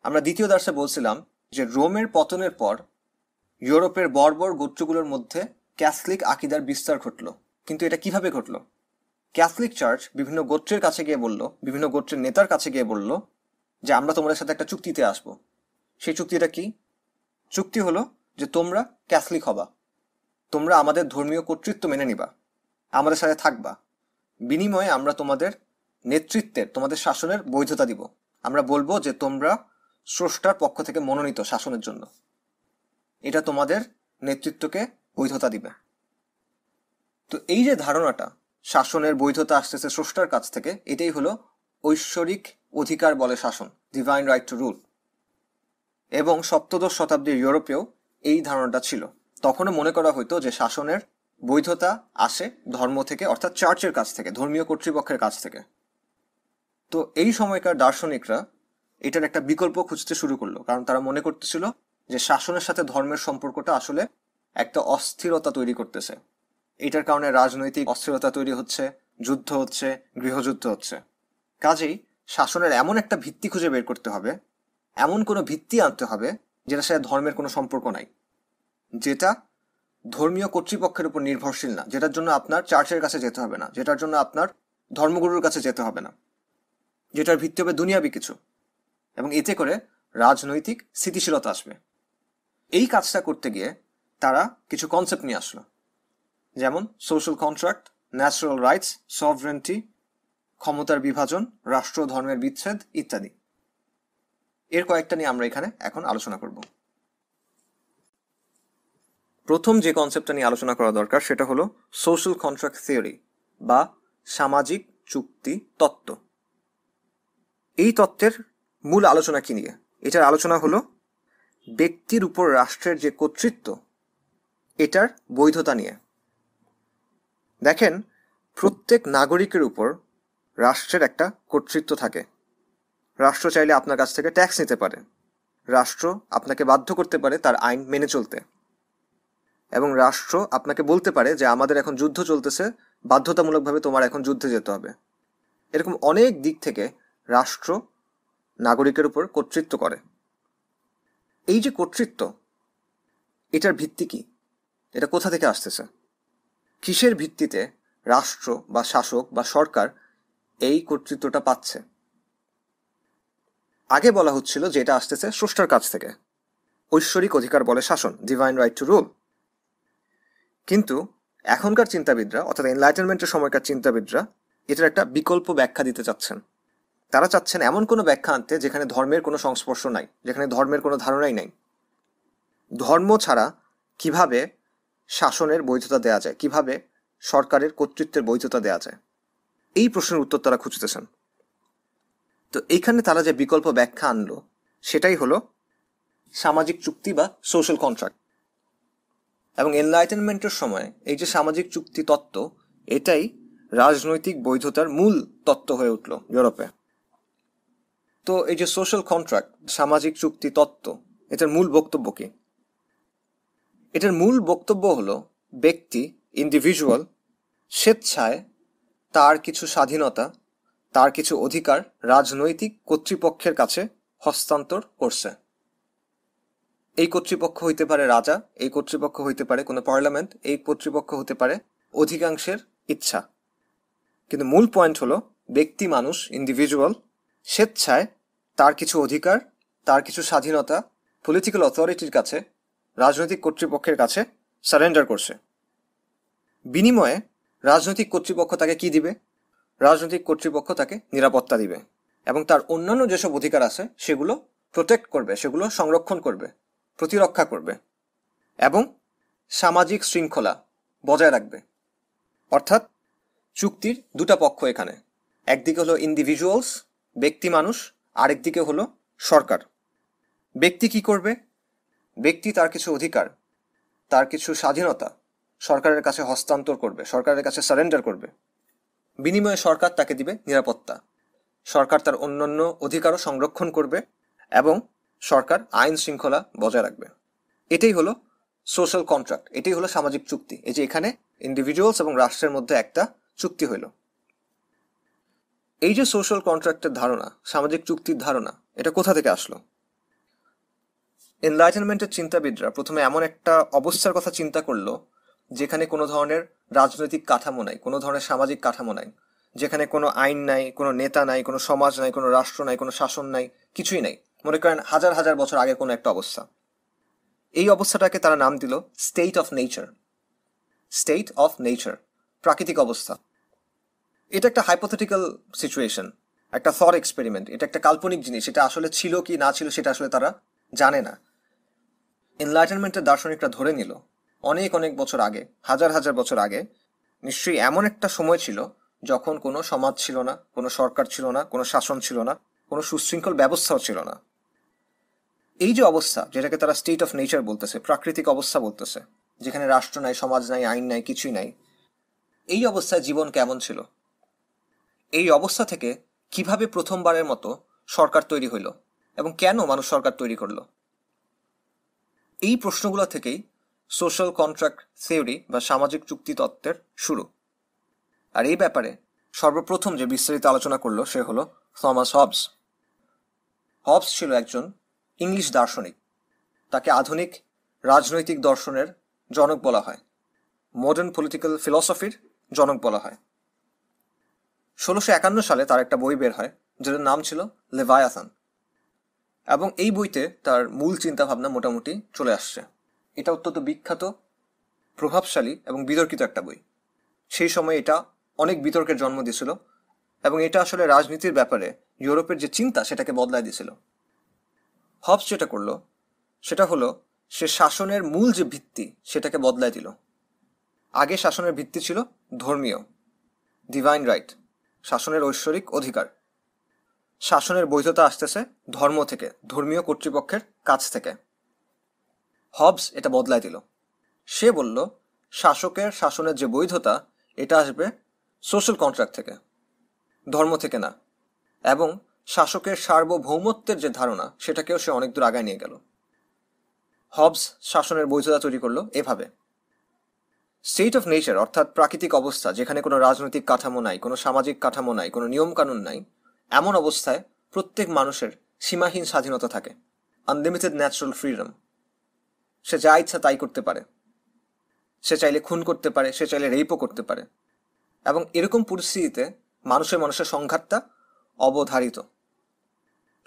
আমরা দ্বিতীয় দার্সে বলছিলাম যে রোমের পতনের পর ইউরোপের বর্বর গোত্রগুলোর মধ্যে ক্যাথলিক আকিদার বিস্তার ঘটল। কিন্তু এটা কিভাবে ঘটল? ক্যাথলিক চার্চ বিভিন্ন গোত্রের কাছে গিয়ে বলল, বিভিন্ন গোত্রের নেতার কাছে গিয়ে বলল যে আমরা তোমাদের সাথে একটা চুক্তিতে আসবো, সেই চুক্তিটা কি? চুক্তি হলো যে তোমরা ক্যাথলিক হবা, তোমরা আমাদের ধর্মীয় কর্তৃত্ব মেনে নিবা, আমাদের সাথে থাকবা, বিনিময়ে আমরা তোমাদের নেতৃত্বের, তোমাদের শাসনের বৈধতা দিব। আমরা বলবো যে তোমরা স্রষ্টার পক্ষ থেকে মনোনীত শাসনের জন্য, এটা তোমাদের নেতৃত্বকে বৈধতা দিবে। তো এই যে ধারণাটা শাসনের বৈধতা আসতেছে স্রষ্টার কাছ থেকে, এটাই হলো ঐশ্বরিক অধিকার বলে শাসন, ডিভাইন রাইট টু রুল। এবং সপ্তদশ শতাব্দীর ইউরোপেও এই ধারণাটা ছিল। তখনও মনে করা হতো যে শাসনের বৈধতা আসে ধর্ম থেকে, অর্থাৎ চার্চের কাছ থেকে, ধর্মীয় কর্তৃপক্ষের কাছ থেকে। তো এই সময়কার দার্শনিকরা এটার একটা বিকল্প খুঁজতে শুরু করলো, কারণ তারা মনে করতেছিল যে শাসনের সাথে ধর্মের সম্পর্কটা আসলে একটা অস্থিরতা তৈরি করতেছে। এটার কারণে রাজনৈতিক অস্থিরতা তৈরি হচ্ছে, যুদ্ধ হচ্ছে, গৃহযুদ্ধ হচ্ছে। কাজেই শাসনের এমন একটা ভিত্তি খুঁজে বের করতে হবে, এমন কোনো ভিত্তি আনতে হবে যেটার সাথে ধর্মের কোনো সম্পর্ক নাই, যেটা ধর্মীয় কর্তৃপক্ষের উপর নির্ভরশীল না, যেটার জন্য আপনার চার্চের কাছে যেতে হবে না, যেটার জন্য আপনার ধর্মগুরুর কাছে যেতে হবে না, যেটার ভিত্তি হবে দুনিয়াবি কিছু, এবং এতে করে রাজনৈতিক স্থিতিশীলতা আসবে। এই কাজটা করতে গিয়ে তারা কিছু কনসেপ্ট নিয়ে আসলো, যেমন social contract, natural rights, sovereignty, ক্ষমতার বিভাজন, রাষ্ট্র ধর্মের বিচ্ছেদ ইত্যাদি। এর কয়েকটা নিয়ে আমরা এখানে এখন আলোচনা করব। প্রথম যে কনসেপ্টটা নিয়ে আলোচনা করা দরকার সেটা হলো সোশ্যাল কন্ট্রাক্ট থিওরি বা সামাজিক চুক্তি তত্ত্ব। এই তত্ত্বের মূল আলোচনা কি নিয়ে? এটার আলোচনা হলো ব্যক্তির উপর রাষ্ট্রের যে কর্তৃত্ব, এটার বৈধতা নিয়ে। দেখেন, প্রত্যেক নাগরিকের উপর রাষ্ট্রের একটা কর্তৃত্ব থাকে। রাষ্ট্র চাইলে আপনার কাছ থেকে ট্যাক্স নিতে পারে, রাষ্ট্র আপনাকে বাধ্য করতে পারে তার আইন মেনে চলতে, এবং রাষ্ট্র আপনাকে বলতে পারে যে আমাদের এখন যুদ্ধ চলতেছে, বাধ্যতামূলকভাবে তোমার এখন যুদ্ধে যেতে হবে। এরকম অনেক দিক থেকে রাষ্ট্র নাগরিকের উপর কর্তৃত্ব করে। এই যে কর্তৃত্ব, এটার ভিত্তি কি? এটা কোথা থেকে আসতেছে? কিসের ভিত্তিতে রাষ্ট্র বা শাসক বা সরকার এই কর্তৃত্বটা পাচ্ছে? আগে বলা হচ্ছিল যে এটা আসতেছে স্রষ্টার কাছ থেকে, ঐশ্বরিক অধিকার বলে শাসন, ডিভাইন রাইট টু রুল। কিন্তু এখনকার চিন্তাবিদরা, অর্থাৎ এনলাইটেনমেন্টের সময়কার চিন্তাবিদরা, এটার একটা বিকল্প ব্যাখ্যা দিতে চাচ্ছেন। তারা চাচ্ছেন এমন কোনো ব্যাখ্যা আনতে যেখানে ধর্মের কোনো সংস্পর্শ নাই, যেখানে ধর্মের কোনো ধারণাই নাই। ধর্ম ছাড়া কিভাবে শাসনের বৈধতা দেয়া যায়, কিভাবে সরকারের কর্তৃত্বের বৈধতা দেয়া যায়, এই প্রশ্নের উত্তর তারা খুঁজতেছেন। তো এইখানে তারা যে বিকল্প ব্যাখ্যা আনলো সেটাই হলো সামাজিক চুক্তি বা সোশ্যাল কন্ট্রাক্ট। এবং এনলাইটেনমেন্টের সময় এই যে সামাজিক চুক্তি তত্ত্ব, এটাই রাজনৈতিক বৈধতার মূল তত্ত্ব হয়ে উঠল ইউরোপে। তো এই যে সোশ্যাল কন্ট্রাক্ট, সামাজিক চুক্তি তত্ত্ব, এটার মূল বক্তব্য কি? এটার মূল বক্তব্য হলো ব্যক্তি, ইন্ডিভিজুয়াল, স্বেচ্ছায় তার কিছু স্বাধীনতা, তার কিছু অধিকার রাজনৈতিক কর্তৃপক্ষের কাছে হস্তান্তর করছে। এই কর্তৃপক্ষ হইতে পারে রাজা, এই কর্তৃপক্ষ হইতে পারে কোনো পার্লামেন্ট, এই কর্তৃপক্ষ হতে পারে অধিকাংশের ইচ্ছা। কিন্তু মূল পয়েন্ট হলো ব্যক্তি, মানুষ, ইন্ডিভিজুয়াল স্বেচ্ছায় তার কিছু অধিকার, তার কিছু স্বাধীনতা পলিটিক্যাল অথরিটির কাছে, রাজনৈতিক কর্তৃপক্ষের কাছে সারেন্ডার করছে। বিনিময়ে রাজনৈতিক কর্তৃপক্ষ তাকে কি দিবে? রাজনৈতিক কর্তৃপক্ষ তাকে নিরাপত্তা দিবে, এবং তার অন্যান্য যেসব অধিকার আছে সেগুলো প্রোটেক্ট করবে, সেগুলো সংরক্ষণ করবে, প্রতিরক্ষা করবে, এবং সামাজিক শৃঙ্খলা বজায় রাখবে। অর্থাৎ চুক্তির দুটা পক্ষ এখানে, একদিকে হলো ইন্ডিভিজুয়ালস, ব্যক্তি মানুষ, আরেকদিকে হলো সরকার। ব্যক্তি কি করবে? ব্যক্তি তার কিছু অধিকার, তার কিছু স্বাধীনতা সরকারের কাছে হস্তান্তর করবে, সরকারের কাছে সারেন্ডার করবে। বিনিময়ে সরকার তাকে দিবে নিরাপত্তা, সরকার তার অন্যান্য অধিকারও সংরক্ষণ করবে, এবং সরকার আইন শৃঙ্খলা বজায় রাখবে। এটাই হলো সোশ্যাল কন্ট্রাক্ট, এটাই হলো সামাজিক চুক্তি। এই যে এখানে ইন্ডিভিজুয়ালস এবং রাষ্ট্রের মধ্যে একটা চুক্তি হইল। এই যে সোশ্যাল কন্ট্রাক্টের ধারণা, সামাজিক চুক্তির ধারণা, এটা কোথা থেকে আসলো? এনলাইটেনমেন্টের চিন্তাবিদরা প্রথমে এমন একটা অবস্থার কথা চিন্তা করলো যেখানে কোনো ধরনের রাজনৈতিক কাঠামো নাই, কোনো ধরনের সামাজিক কাঠামো নাই, যেখানে কোনো আইন নাই, কোনো নেতা নাই, কোনো সমাজ নাই, কোনো রাষ্ট্র নাই, কোনো শাসন নাই, কিছুই নাই। মনে করেন হাজার হাজার বছর আগে কোনো একটা অবস্থা। এই অবস্থাটাকে তারা নাম দিল state of nature. State of nature, প্রাকৃতিক অবস্থা। এটা একটা হাইপোথেটিক্যাল সিচুয়েশন, একটা থট এক্সপেরিমেন্ট। এটা একটা কাল্পনিক জিনিস, এটা আসলে ছিল কি না ছিল সেটা আসলে তারা জানে না। এনলাইটেনমেন্টের দার্শনিকরা ধরে নিল অনেক অনেক বছর আগে, হাজার হাজার বছর আগে নিশ্চয়ই এমন একটা সময় ছিল যখন কোনো সমাজ ছিল না, কোনো সরকার ছিল না, কোনো শাসন ছিল না, কোনো সুশৃঙ্খল ব্যবস্থাও ছিল না। এই যে অবস্থা, যেটাকে তারা স্টেট অফ নেচার বলতেছে, প্রাকৃতিক অবস্থা বলতেছে, যেখানে রাষ্ট্র নাই, সমাজ নাই, আইন নাই, কিছুই নাই, এই অবস্থায় জীবন কেমন ছিল? এই অবস্থা থেকে কিভাবে প্রথমবারের মতো সরকার তৈরি হইল এবং কেন মানুষ সরকার তৈরি করলো? এই প্রশ্নগুলো থেকেই সোশ্যাল কন্ট্রাক্ট থিওরি বা সামাজিক চুক্তি তত্ত্বের শুরু। আর এই ব্যাপারে সর্বপ্রথম যে বিস্তারিত আলোচনা করলো সে হলো থমাস হবস। হবস ছিল একজন ইংলিশ দার্শনিক। তাকে আধুনিক রাজনৈতিক দর্শনের জনক বলা হয়, মডার্ন পলিটিক্যাল ফিলসফির জনক বলা হয়। 1651 সালে তার একটা বই বের হয় যেটার নাম ছিল লেভায়াথান, এবং এই বইতে তার মূল চিন্তাভাবনা মোটামুটি চলে আসছে। এটা অত্যন্ত বিখ্যাত, প্রভাবশালী এবং বিতর্কিত একটা বই। সেই সময় এটা অনেক বিতর্কের জন্ম দিয়েছিল এবং এটা আসলে রাজনীতির ব্যাপারে ইউরোপের যে চিন্তা সেটাকে বদলায় দিয়েছিল। হবস যেটা করলো সেটা হলো সে শাসনের মূল যে ভিত্তি সেটাকে বদলায় দিল। আগে শাসনের ভিত্তি ছিল ধর্মীয়, ডিভাইন রাইট, শাসনের ঐশ্বরিক অধিকার। শাসনের বৈধতা আসতেছে ধর্ম থেকে, ধর্মীয় কর্তৃপক্ষের কাছ থেকে। হবস এটা বদলায় দিল। সে বলল শাসকের শাসনের যে বৈধতা এটা আসবে সোশ্যাল কন্ট্রাক্ট থেকে, ধর্ম থেকে না। এবং শাসকের সার্বভৌমত্বের যে ধারণা সেটাকেও সে অনেক দূর আগায় নিয়ে গেল। হবস শাসনের বৈধতা তৈরি করলো এভাবে। স্টেট অফ নেচার অর্থাৎ প্রাকৃতিক অবস্থা, যেখানে কোনো রাজনৈতিক কাঠামো নাই, কোনো সামাজিক কাঠামো নাই, কোনো নিয়মকানুন নাই, এমন অবস্থায় প্রত্যেক মানুষের সীমাহীন স্বাধীনতা থাকে, আনলিমিটেড ন্যাচারাল ফ্রিডম। সে যা ইচ্ছা তাই করতে পারে, সে চাইলে খুন করতে পারে, সে চাইলে রেপও করতে পারে। এবং এরকম পরিস্থিতিতে মানুষের সংঘাতটা অবধারিত।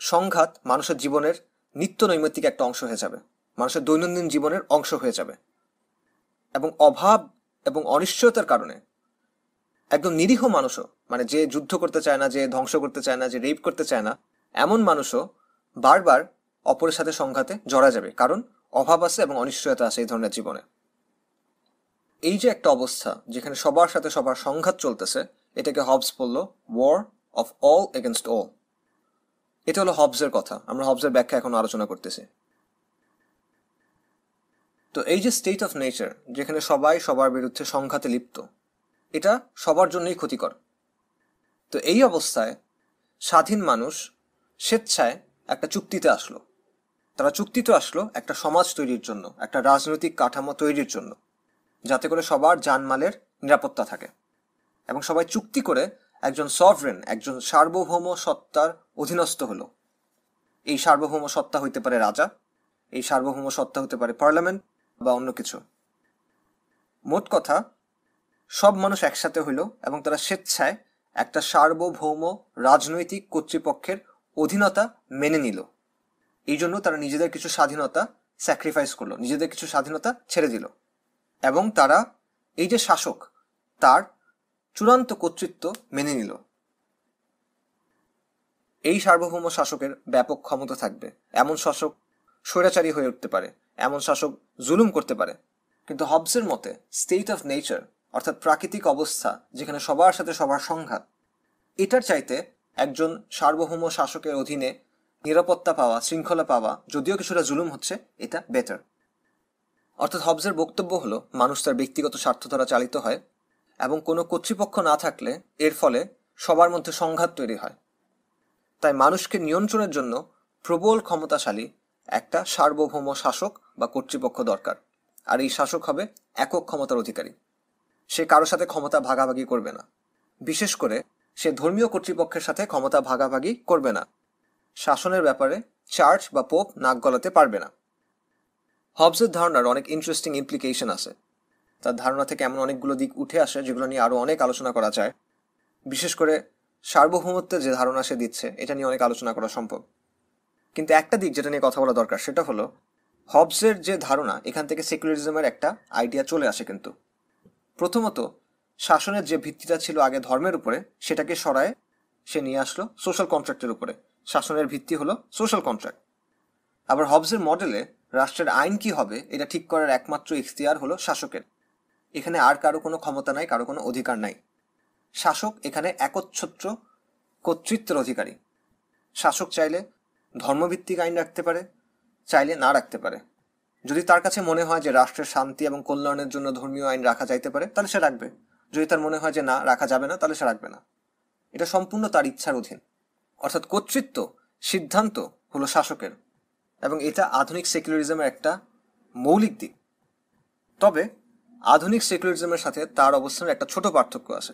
সংঘাত মানুষের জীবনের নিত্য নৈমিত্তিক একটা অংশ হয়ে যাবে, মানুষের দৈনন্দিন জীবনের অংশ হয়ে যাবে। এবং অভাব এবং অনিশ্চয়তার কারণে একদম নিরীহ মানুষও, মানে যে যুদ্ধ করতে চায় না, যে ধ্বংস করতে চায় না, যে রেপ করতে চায় না, এমন মানুষও বারবার অপরের সাথে সংঘাতে জড়া যাবে, কারণ অভাব আছে এবং অনিশ্চয়তা আছে এই ধরনের জীবনে। এই যে একটা অবস্থা যেখানে সবার সাথে সবার সংঘাত চলতেছে, এটাকে হবস বলল war of all against all. এটা হলো হবসের কথা। আমরা হবসের ব্যাখ্যা এখন আলোচনা করতেছি। তো এই যে স্টেট অফ নেচার, যেখানে সবাই সবার বিরুদ্ধে সংঘাতে লিপ্ত, এটা সবার জন্যই ক্ষতিকর। তো এই অবস্থায় স্বাধীন মানুষ স্বেচ্ছায় একটা চুক্তিতে আসলো। তারা চুক্তিতে আসলো একটা সমাজ তৈরির জন্য, একটা রাজনৈতিক কাঠামো তৈরির জন্য, যাতে করে সবার জানমালের নিরাপত্তা থাকে। এবং সবাই চুক্তি করে একজন সভরেন, একজন সার্বভৌম সত্তার অধীনস্থ হলো। এই সার্বভৌম সত্তা হইতে পারে রাজা, এই সার্বভৌম সত্তা হতে পারে পার্লামেন্ট বা অন্য কিছু। মোট কথা, সব মানুষ একসাথে হইল এবং তারা স্বেচ্ছায় একটা সার্বভৌম রাজনৈতিক কর্তৃপক্ষের অধীনতা মেনে নিল। এই জন্য তারা নিজেদের কিছু স্বাধীনতা স্যাক্রিফাইস করলো, নিজেদের কিছু স্বাধীনতা ছেড়ে দিল। এবং তারা এই যে শাসক, তার চূড়ান্ত কর্তৃত্ব মেনে নিল। এই সার্বভৌম শাসকের ব্যাপক ক্ষমতা থাকবে। এমন শাসক স্বৈরাচারী হয়ে উঠতে পারে, এমন শাসক জুলুম করতে পারে। কিন্তু হবসের মতে স্টেট অফ নেচার অর্থাৎ প্রাকৃতিক অবস্থা, যেখানে সবার সাথে সবার সংঘাত, এটার চাইতে একজন সার্বভৌম শাসকের অধীনে নিরাপত্তা পাওয়া, শৃঙ্খলা পাওয়া, যদিও কিছুটা জুলুম হচ্ছে, এটা বেটার। অর্থাৎ হবসের বক্তব্য হলো মানুষ তার ব্যক্তিগত স্বার্থ দ্বারা চালিত হয় এবং কোনো কর্তৃপক্ষ না থাকলে এর ফলে সবার মধ্যে সংঘাত তৈরি হয়। তাই মানুষকে নিয়ন্ত্রণের জন্য প্রবল ক্ষমতাশালী একটা সার্বভৌম শাসক বা কর্তৃপক্ষ দরকার। আর এই শাসক হবে একক ক্ষমতার অধিকারী। সে কারো সাথে ক্ষমতা ভাগাভাগি করবে না, বিশেষ করে সে ধর্মীয় কর্তৃপক্ষের সাথে ক্ষমতা ভাগাভাগি করবে না। শাসনের ব্যাপারে চার্চ বা পোপ নাক গলাতে পারবে না। হবসের ধারণার অনেক ইন্টারেস্টিং ইমপ্লিকেশন আছে। তার ধারণা থেকে এমন অনেকগুলো দিক উঠে আসে যেগুলো নিয়ে আরো অনেক আলোচনা করা যায়। বিশেষ করে সার্বভৌমত্বের যে ধারণা সে দিচ্ছে, এটা নিয়ে অনেক আলোচনা করা সম্ভব। কিন্তু একটা দিক যেটা নিয়ে কথা বলা দরকার সেটা হলো হবসের যে ধারণা, এখান থেকে সেকুলারিজমের একটা আইডিয়া চলে আসে। কিন্তু প্রথমত শাসনের যে ভিত্তিটা ছিল আগে ধর্মের উপরে, সেটাকে সরায় সে নিয়ে আসলো সোশ্যাল কন্ট্রাক্টের উপরে। শাসনের ভিত্তি হলো সোশ্যাল কন্ট্রাক্ট। আবার হবসের মডেলে রাষ্ট্রের আইন কি হবে এটা ঠিক করার একমাত্র ইখতিয়ার হলো শাসকের। এখানে আর কারো কোনো ক্ষমতা নাই, কারো কোনো অধিকার নাই। শাসক এখানে একচ্ছত্র কর্তৃত্বের অধিকারী। শাসক চাইলে ধর্মভিত্তিক আইন রাখতে পারে, চাইলে না রাখতে পারে। যদি তার কাছে মনে হয় যে রাষ্ট্রের শান্তি এবং কল্যাণের জন্য ধর্মীয় আইন রাখা যাইতে পারে, তাহলে সে রাখবে। যদি তার মনে হয় যে না, রাখা যাবে না, তাহলে সে রাখবে না। এটা সম্পূর্ণ তার ইচ্ছার অধীন। অর্থাৎ কর্তৃত্ব, সিদ্ধান্ত হলো শাসকের, এবং এটা আধুনিক সেকুলারিজমের একটা মৌলিক দিক। তবে আধুনিক সেকুলারিজমের সাথে তার অবস্থানের একটা ছোট পার্থক্য আছে।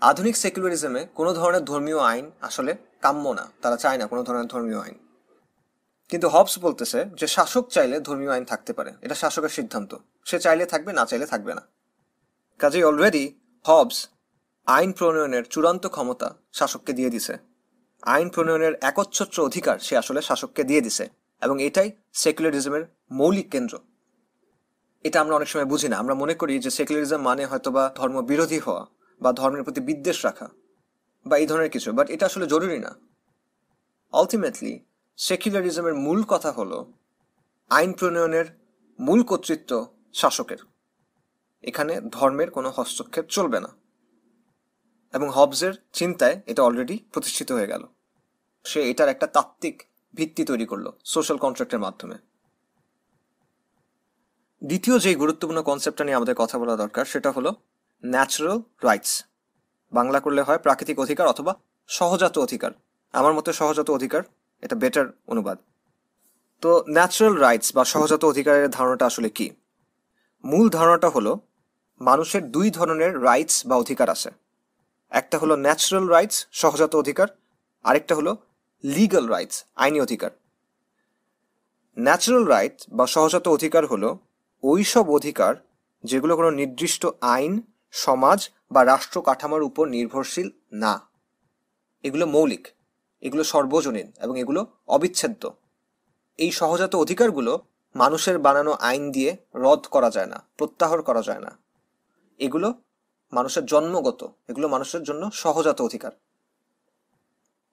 আধুনিক সেকুলারিজমে কোনো ধরনের ধর্মীয় আইন আসলে কাম্য না, তারা চায় না কোনো ধরনের ধর্মীয় আইন। কিন্তু হবস বলতেছে যে শাসক চাইলে ধর্মীয় আইন থাকতে পারে, এটা শাসকের সিদ্ধান্ত, সে চাইলে থাকবে, না চাইলে থাকবে না। কাজেই অলরেডি হবস আইন প্রণয়নের চূড়ান্ত ক্ষমতা শাসককে দিয়ে দিছে। আইন প্রণয়নের একচ্ছত্র অধিকার সে আসলে শাসককে দিয়ে দিছে, এবং এটাই সেকুলারিজমের মৌলিক কেন্দ্র। এটা আমরা অনেক সময় বুঝি না। আমরা মনে করি যে সেকুলারিজম মানে হয়তোবা ধর্ম বিরোধী হওয়া বা ধর্মের প্রতি বিদ্বেষ রাখা বা এই ধরনের কিছু, বাট এটা আসলে জরুরি না। আলটিমেটলি সেকুলারিজমের মূল কথা হলো আইন প্রণয়নের মূল কর্তৃত্ব শাসকের। এখানে ধর্মের কোনো হস্তক্ষেপ চলবে না, এবং হবসের চিন্তায় এটা অলরেডি প্রতিষ্ঠিত হয়ে গেল। সে এটার একটা তাত্ত্বিক ভিত্তি তৈরি করলো সোশ্যাল কন্ট্রাক্টের মাধ্যমে। দ্বিতীয় যে গুরুত্বপূর্ণ কনসেপ্টটা নিয়ে আমাদের কথা বলা দরকার সেটা হলো ন্যাচারাল রাইটস। বাংলা করলে হয় প্রাকৃতিক অধিকার অথবা সহজাত অধিকার। আমার মতে সহজাত অধিকার এটা বেটার অনুবাদ। তো ন্যাচারাল রাইটস বা সহজাত অধিকারের ধারণাটা আসলে কি? মূল ধারণাটা হলো মানুষের দুই ধরনের রাইটস বা অধিকার আছে। একটা হলো ন্যাচারাল রাইটস, সহজাত অধিকার, আরেকটা হলো লিগ্যাল রাইটস, আইনি অধিকার। ন্যাচারাল রাইট বা সহজাত অধিকার হলো ওই সব অধিকার যেগুলো কোনো নির্দিষ্ট আইন, সমাজ বা রাষ্ট্র কাঠামোর উপর নির্ভরশীল না। এগুলো মৌলিক, এগুলো সর্বজনীন, এবং এগুলো অবিচ্ছেদ্য। এই সহজাত অধিকারগুলো মানুষের বানানো আইন দিয়ে রদ করা যায় না, প্রত্যাহার করা যায় না। এগুলো মানুষের জন্মগত, এগুলো মানুষের জন্য সহজাত অধিকার।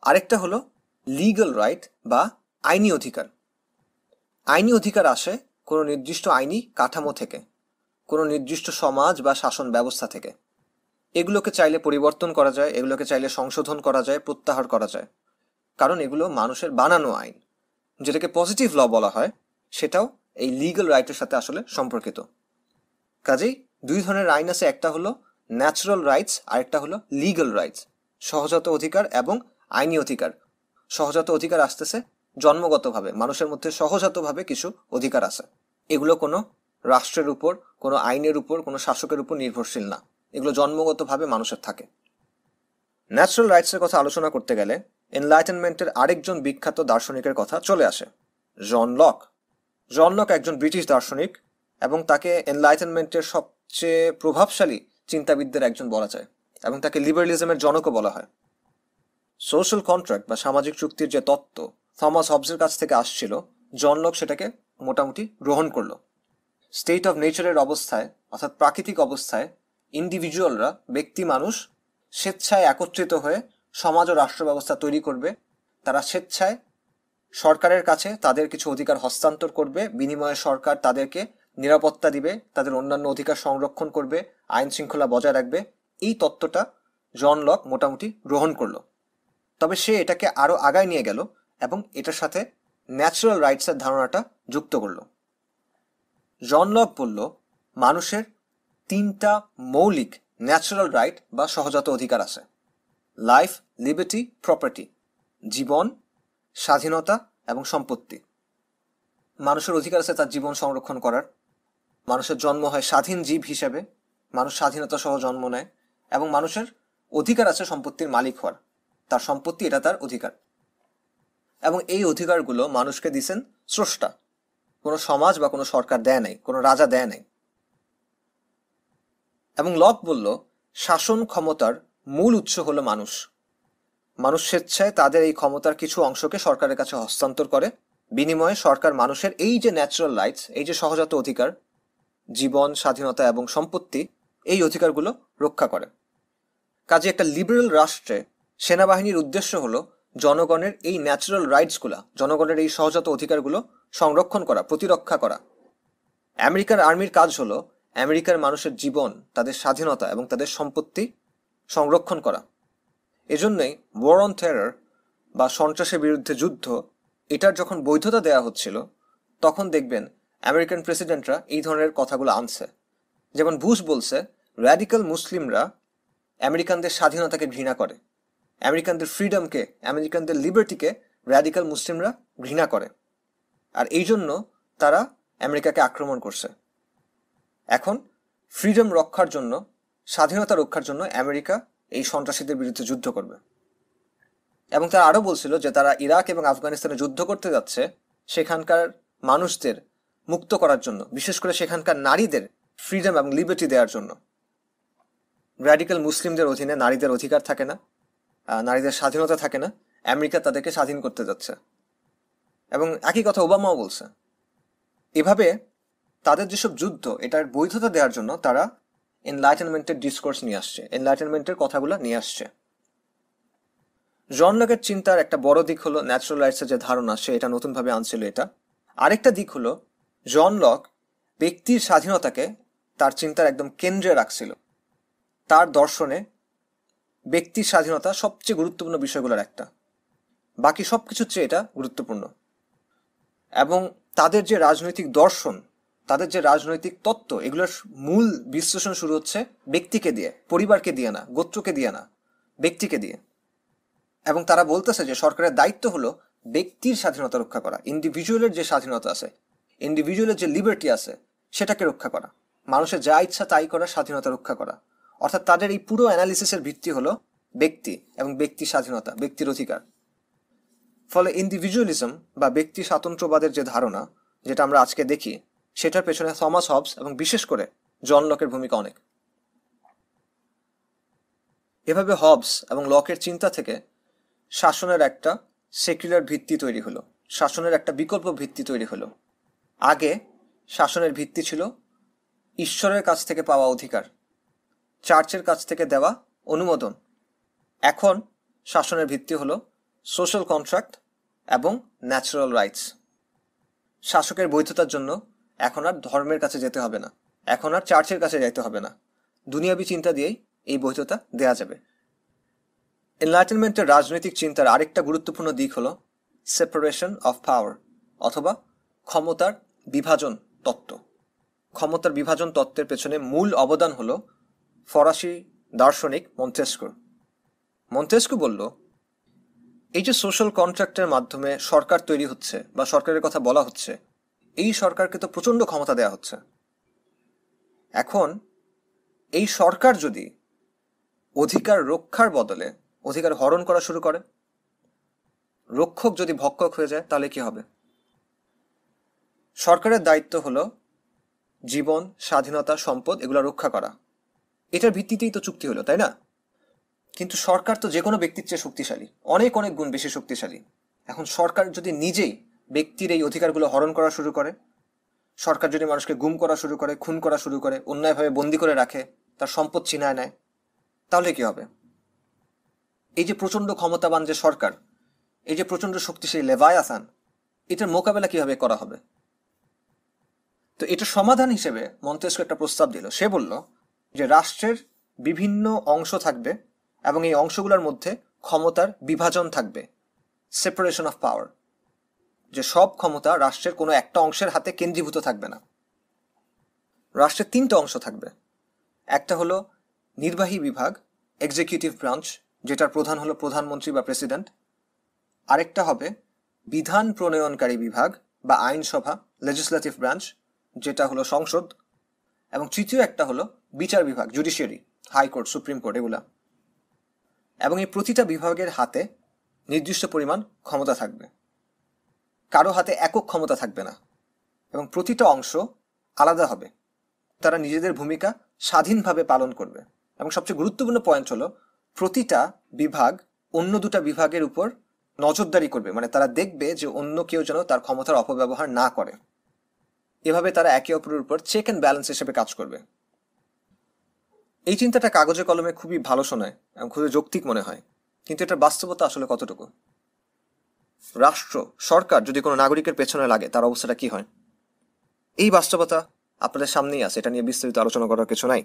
আরেকটা হলো লিগ্যাল রাইট বা আইনি অধিকার। আইনি অধিকার আসে কোনো নির্দিষ্ট আইনি কাঠামো থেকে, কোনো নির্দিষ্ট সমাজ বা শাসন ব্যবস্থা থেকে। এগুলোকে চাইলে পরিবর্তন করা যায়, এগুলোকে চাইলে সংশোধন করা যায়, প্রত্যাহার করা যায়, কারণ এগুলো মানুষের বানানো আইন। যেটাকে পজিটিভ ল বলা হয়, সেটাও এই লিগ্যাল রাইটের সাথে আসলে সম্পর্কিত। কাজেই দুই ধরনের আইন আছে, একটা হলো ন্যাচারাল রাইটস, আর একটা হলো লিগ্যাল রাইটস, সহজাত অধিকার এবং আইনি অধিকার। সহজাত অধিকার আসতেছে জন্মগতভাবে, মানুষের মধ্যে সহজাতভাবে কিছু অধিকার আছে। এগুলো কোনো রাষ্ট্রের উপর, কোনো আইনের উপর, কোনো শাসকের উপর নির্ভরশীল না, এগুলো জন্মগতভাবে মানুষের থাকে। ন্যাচারাল রাইটসের কথা আলোচনা করতে গেলে এনলাইটেনমেন্টের আরেকজন বিখ্যাত দার্শনিকের কথা চলে আসে, জন লক। জন লক একজন ব্রিটিশ দার্শনিক, এবং তাকে এনলাইটেনমেন্টের সবচেয়ে প্রভাবশালী চিন্তাবিদদের একজন বলা যায়, এবং তাকে লিবারালিজমের জনকও বলা হয়। সোশ্যাল কন্ট্রাক্ট বা সামাজিক চুক্তির যে তত্ত্ব থমাস হবসের কাছ থেকে আসছিল, জন লক সেটাকে মোটামুটি গ্রহণ করলো। স্টেট অফ নেচারের অবস্থায়, অর্থাৎ প্রাকৃতিক অবস্থায়, ইন্ডিভিজুয়ালরা, ব্যক্তি মানুষ স্বেচ্ছায় একত্রিত হয়ে সমাজ ও রাষ্ট্র ব্যবস্থা তৈরি করবে। তারা স্বেচ্ছায় সরকারের কাছে তাদের কিছু অধিকার হস্তান্তর করবে, বিনিময়ে সরকার তাদেরকে নিরাপত্তা দিবে, তাদের অন্যান্য অধিকার সংরক্ষণ করবে, আইন শৃঙ্খলা বজায় রাখবে। এই তত্ত্বটা জন লক মোটামুটি গ্রহণ করলো। তবে সে এটাকে আরো আগায় নিয়ে গেল এবং এটার সাথে ন্যাচারাল রাইটসের ধারণাটা যুক্ত করলো। জন লক বলল মানুষের তিনটা মৌলিক ন্যাচারাল রাইট বা সহজাত অধিকার আছে: লাইফ, লিবার্টি, প্রপার্টি, জীবন, স্বাধীনতা এবং সম্পত্তি। মানুষের অধিকার আছে তার জীবন সংরক্ষণ করার। মানুষের জন্ম হয় স্বাধীন জীব হিসেবে, মানুষ স্বাধীনতা সহ জন্ম নেয়, এবং মানুষের অধিকার আছে সম্পত্তির মালিক হওয়ার। তার সম্পত্তি, এটা তার অধিকার। এবং এই অধিকারগুলো মানুষকে দিছেন স্রষ্টা, কোনো সমাজ বা কোনো সরকার দেয় নাই, কোনো রাজা দেয় নাই। এবং লক বলল শাসন ক্ষমতার মূল উৎস হলো মানুষ। মানুষ স্বেচ্ছায় তাদের এই ক্ষমতার কিছু অংশকে সরকারের কাছে হস্তান্তর করে। বিনিময়ে সরকার মানুষের এই যে ন্যাচারাল রাইটস, এই যে সহজাত অধিকার, জীবন, স্বাধীনতা এবং সম্পত্তি, এই অধিকারগুলো রক্ষা করে। কাজে একটা লিবারেল রাষ্ট্রে সেনাবাহিনীর উদ্দেশ্য হলো জনগণের এই ন্যাচারাল রাইটসগুলা, জনগণের এই সহজাত অধিকারগুলো সংরক্ষণ করা, প্রতিরক্ষা করা। আমেরিকার আর্মির কাজ হলো আমেরিকার মানুষের জীবন, তাদের স্বাধীনতা এবং তাদের সম্পত্তি সংরক্ষণ করা। এজন্যই ওয়ার অন টেরর বা সন্ত্রাসের বিরুদ্ধে যুদ্ধ, এটার যখন বৈধতা দেওয়া হচ্ছিল, তখন দেখবেন আমেরিকান প্রেসিডেন্টরা এই ধরনের কথাগুলো আনছে। যেমন বুশ বলছে, র্যাডিক্যাল মুসলিমরা আমেরিকানদের স্বাধীনতাকে ঘৃণা করে, আমেরিকানদের ফ্রিডমকে, আমেরিকানদের লিবার্টিকে র্যাডিক্যাল মুসলিমরা ঘৃণা করে, আর এই জন্য তারা আমেরিকাকে আক্রমণ করছে। এখন ফ্রিডম রক্ষার জন্য, স্বাধীনতা রক্ষার জন্য আমেরিকা এই সন্ত্রাসীদের বিরুদ্ধে যুদ্ধ করবে। এবং তারা আরও বলছিল যে তারা ইরাক এবং আফগানিস্তানে যুদ্ধ করতে যাচ্ছে সেখানকার মানুষদের মুক্ত করার জন্য, বিশেষ করে সেখানকার নারীদের ফ্রিডম এবং লিবার্টি দেওয়ার জন্য। র্যাডিক্যাল মুসলিমদের অধীনে নারীদের অধিকার থাকে না, নারীদের স্বাধীনতা থাকে না, আমেরিকা তাদেরকে স্বাধীন করতে যাচ্ছে। এবং একই কথা ওবামাও বলছে। এভাবে তাদের যেসব যুদ্ধ, এটার বৈধতা দেওয়ার জন্য তারা এনলাইটেনমেন্টের ডিসকোর্স নিয়ে আসছে, এনলাইটেনমেন্টের কথাগুলো নিয়ে আসছে। জন লকের চিন্তার একটা বড় দিক হলো ন্যাচারাল রাইটসের যে ধারণা, সে এটা নতুনভাবে আনছিল এটা। আরেকটা দিক হলো জন লক ব্যক্তির স্বাধীনতাকে তার চিন্তার একদম কেন্দ্রে রাখছিল। তার দর্শনে ব্যক্তির স্বাধীনতা সবচেয়ে গুরুত্বপূর্ণ বিষয়গুলোর একটা, বাকি সব কিছুর চেয়ে এটা গুরুত্বপূর্ণ। এবং তাদের যে রাজনৈতিক দর্শন, তাদের যে রাজনৈতিক তত্ত্ব, এগুলোর মূল বিশ্লেষণ শুরু হচ্ছে ব্যক্তিকে দিয়ে, পরিবারকে দিয়ে না, গোত্রকে দিয়ে না, ব্যক্তিকে দিয়ে। এবং তারা বলতেছে যে সরকারের দায়িত্ব হলো ব্যক্তির স্বাধীনতা রক্ষা করা, ইন্ডিভিজুয়ালের যে স্বাধীনতা আছে, ইন্ডিভিজুয়ালের যে লিবার্টি আছে, সেটাকে রক্ষা করা, মানুষের যা ইচ্ছা তাই করার স্বাধীনতা রক্ষা করা। অর্থাৎ তাদের এই পুরো অ্যানালিসিসের ভিত্তি হলো ব্যক্তি এবং ব্যক্তির স্বাধীনতা, ব্যক্তির অধিকার। ফলে ইন্ডিভিজুয়ালিজম বা ব্যক্তি স্বাতন্ত্র্যবাদের যে ধারণা, যেটা আমরা আজকে দেখি, সেটার পেছনে থমাস হবস এবং বিশেষ করে জন লকের ভূমিকা অনেক। এভাবে হবস এবং লকের চিন্তা থেকে শাসনের একটা সেকুলার ভিত্তি তৈরি হলো, শাসনের একটা বিকল্প ভিত্তি তৈরি হলো। আগে শাসনের ভিত্তি ছিল ঈশ্বরের কাছ থেকে পাওয়া অধিকার, চার্চের কাছ থেকে দেওয়া অনুমোদন। এখন শাসনের ভিত্তি হলো সোশ্যাল কন্ট্রাক্ট এবং ন্যাচারাল রাইটস। শাসকের বৈধতার জন্য এখন আর ধর্মের কাছে যেতে হবে না, এখন আর চার্চের কাছে যেতে হবে না, দুনিয়াবি চিন্তা দিয়েই এই বৈধতা দেয়া যাবে। এনলাইটেনমেন্টের রাজনৈতিক চিন্তার আরেকটা গুরুত্বপূর্ণ দিক হলো সেপারেশন অফ পাওয়ার, অথবা ক্ষমতার বিভাজন তত্ত্ব। ক্ষমতার বিভাজন তত্ত্বের পেছনে মূল অবদান হলো ফরাসি দার্শনিক মন্তেস্কুর। মন্তেস্কু বলল, এই যে সোশ্যাল কন্ট্রাক্টের মাধ্যমে সরকার তৈরি হচ্ছে বা সরকারের কথা বলা হচ্ছে, এই সরকারকে তো প্রচণ্ড ক্ষমতা দেওয়া হচ্ছে। এখন এই সরকার যদি অধিকার রক্ষার বদলে অধিকার হরণ করা শুরু করে, রক্ষক যদি ভক্ষক হয়ে যায়, তাহলে কি হবে? সরকারের দায়িত্ব হলো জীবন, স্বাধীনতা, সম্পদ এগুলো রক্ষা করা। এটার ভিত্তিতেই তো চুক্তি হলো, তাই না? কিন্তু সরকার তো যে কোনো ব্যক্তির চেয়ে শক্তিশালী, অনেক অনেক গুণ বেশি শক্তিশালী। এখন সরকার যদি নিজেই ব্যক্তির এই অধিকারগুলো হরণ করা শুরু করে, সরকার যদি মানুষকে গুম করা শুরু করে, খুন করা শুরু করে, অন্যায়ভাবে বন্দি করে রাখে, তার সম্পদ ছিনায় নেয়, তাহলে কি হবে? এই যে প্রচণ্ড ক্ষমতাবান যে সরকার, এই যে প্রচণ্ড শক্তিশালী লেভায়াথান, এটার মোকাবেলা কিভাবে করা হবে? তো এটা সমাধান হিসেবে মন্তেস্কু একটা প্রস্তাব দিল। সে বলল যে রাষ্ট্রের বিভিন্ন অংশ থাকবে এবং এই অংশগুলোর মধ্যে ক্ষমতার বিভাজন থাকবে, সেপারেশন অফ পাওয়ার। যে সব ক্ষমতা রাষ্ট্রের কোনো একটা অংশের হাতে কেন্দ্রীভূত থাকবে না। রাষ্ট্রের তিনটা অংশ থাকবে। একটা হলো নির্বাহী বিভাগ, এক্সিকিউটিভ ব্রাঞ্চ, যেটার প্রধান হলো প্রধানমন্ত্রী বা প্রেসিডেন্ট। আরেকটা হবে বিধান প্রণয়নকারী বিভাগ বা আইনসভা, লেজিসলেটিভ ব্রাঞ্চ, যেটা হলো সংসদ। এবং তৃতীয় একটা হলো বিচার বিভাগ, জুডিশিয়ারি, হাইকোর্ট, সুপ্রিম কোর্ট, এগুলা। এবং এই প্রতিটা বিভাগের হাতে নির্দিষ্ট পরিমাণ ক্ষমতা থাকবে, কারো হাতে একক ক্ষমতা থাকবে না, এবং প্রতিটা অংশ আলাদা হবে। তারা নিজেদের ভূমিকা স্বাধীনভাবে পালন করবে। এবং সবচেয়ে গুরুত্বপূর্ণ পয়েন্ট হলো প্রতিটা বিভাগ অন্য দুটা বিভাগের উপর নজরদারি করবে, মানে তারা দেখবে যে অন্য কেউ যেন তার ক্ষমতার অপব্যবহার না করে। এভাবে তারা একে অপরের উপর চেক অ্যান্ড ব্যালেন্স হিসেবে কাজ করবে। এই চিন্তাটা কাগজে কলমে খুবই ভালো শোনায় এবং খুবই যৌক্তিক মনে হয়, কিন্তু এটার বাস্তবতা আসলে কতটুকু? রাষ্ট্র, সরকার যদি কোনো নাগরিকের পেছনে লাগে তার অবস্থাটা কি হয়? এই বাস্তবতা আপনাদের সামনেই আছে, এটা নিয়ে বিস্তারিত আলোচনা করার কিছু নাই।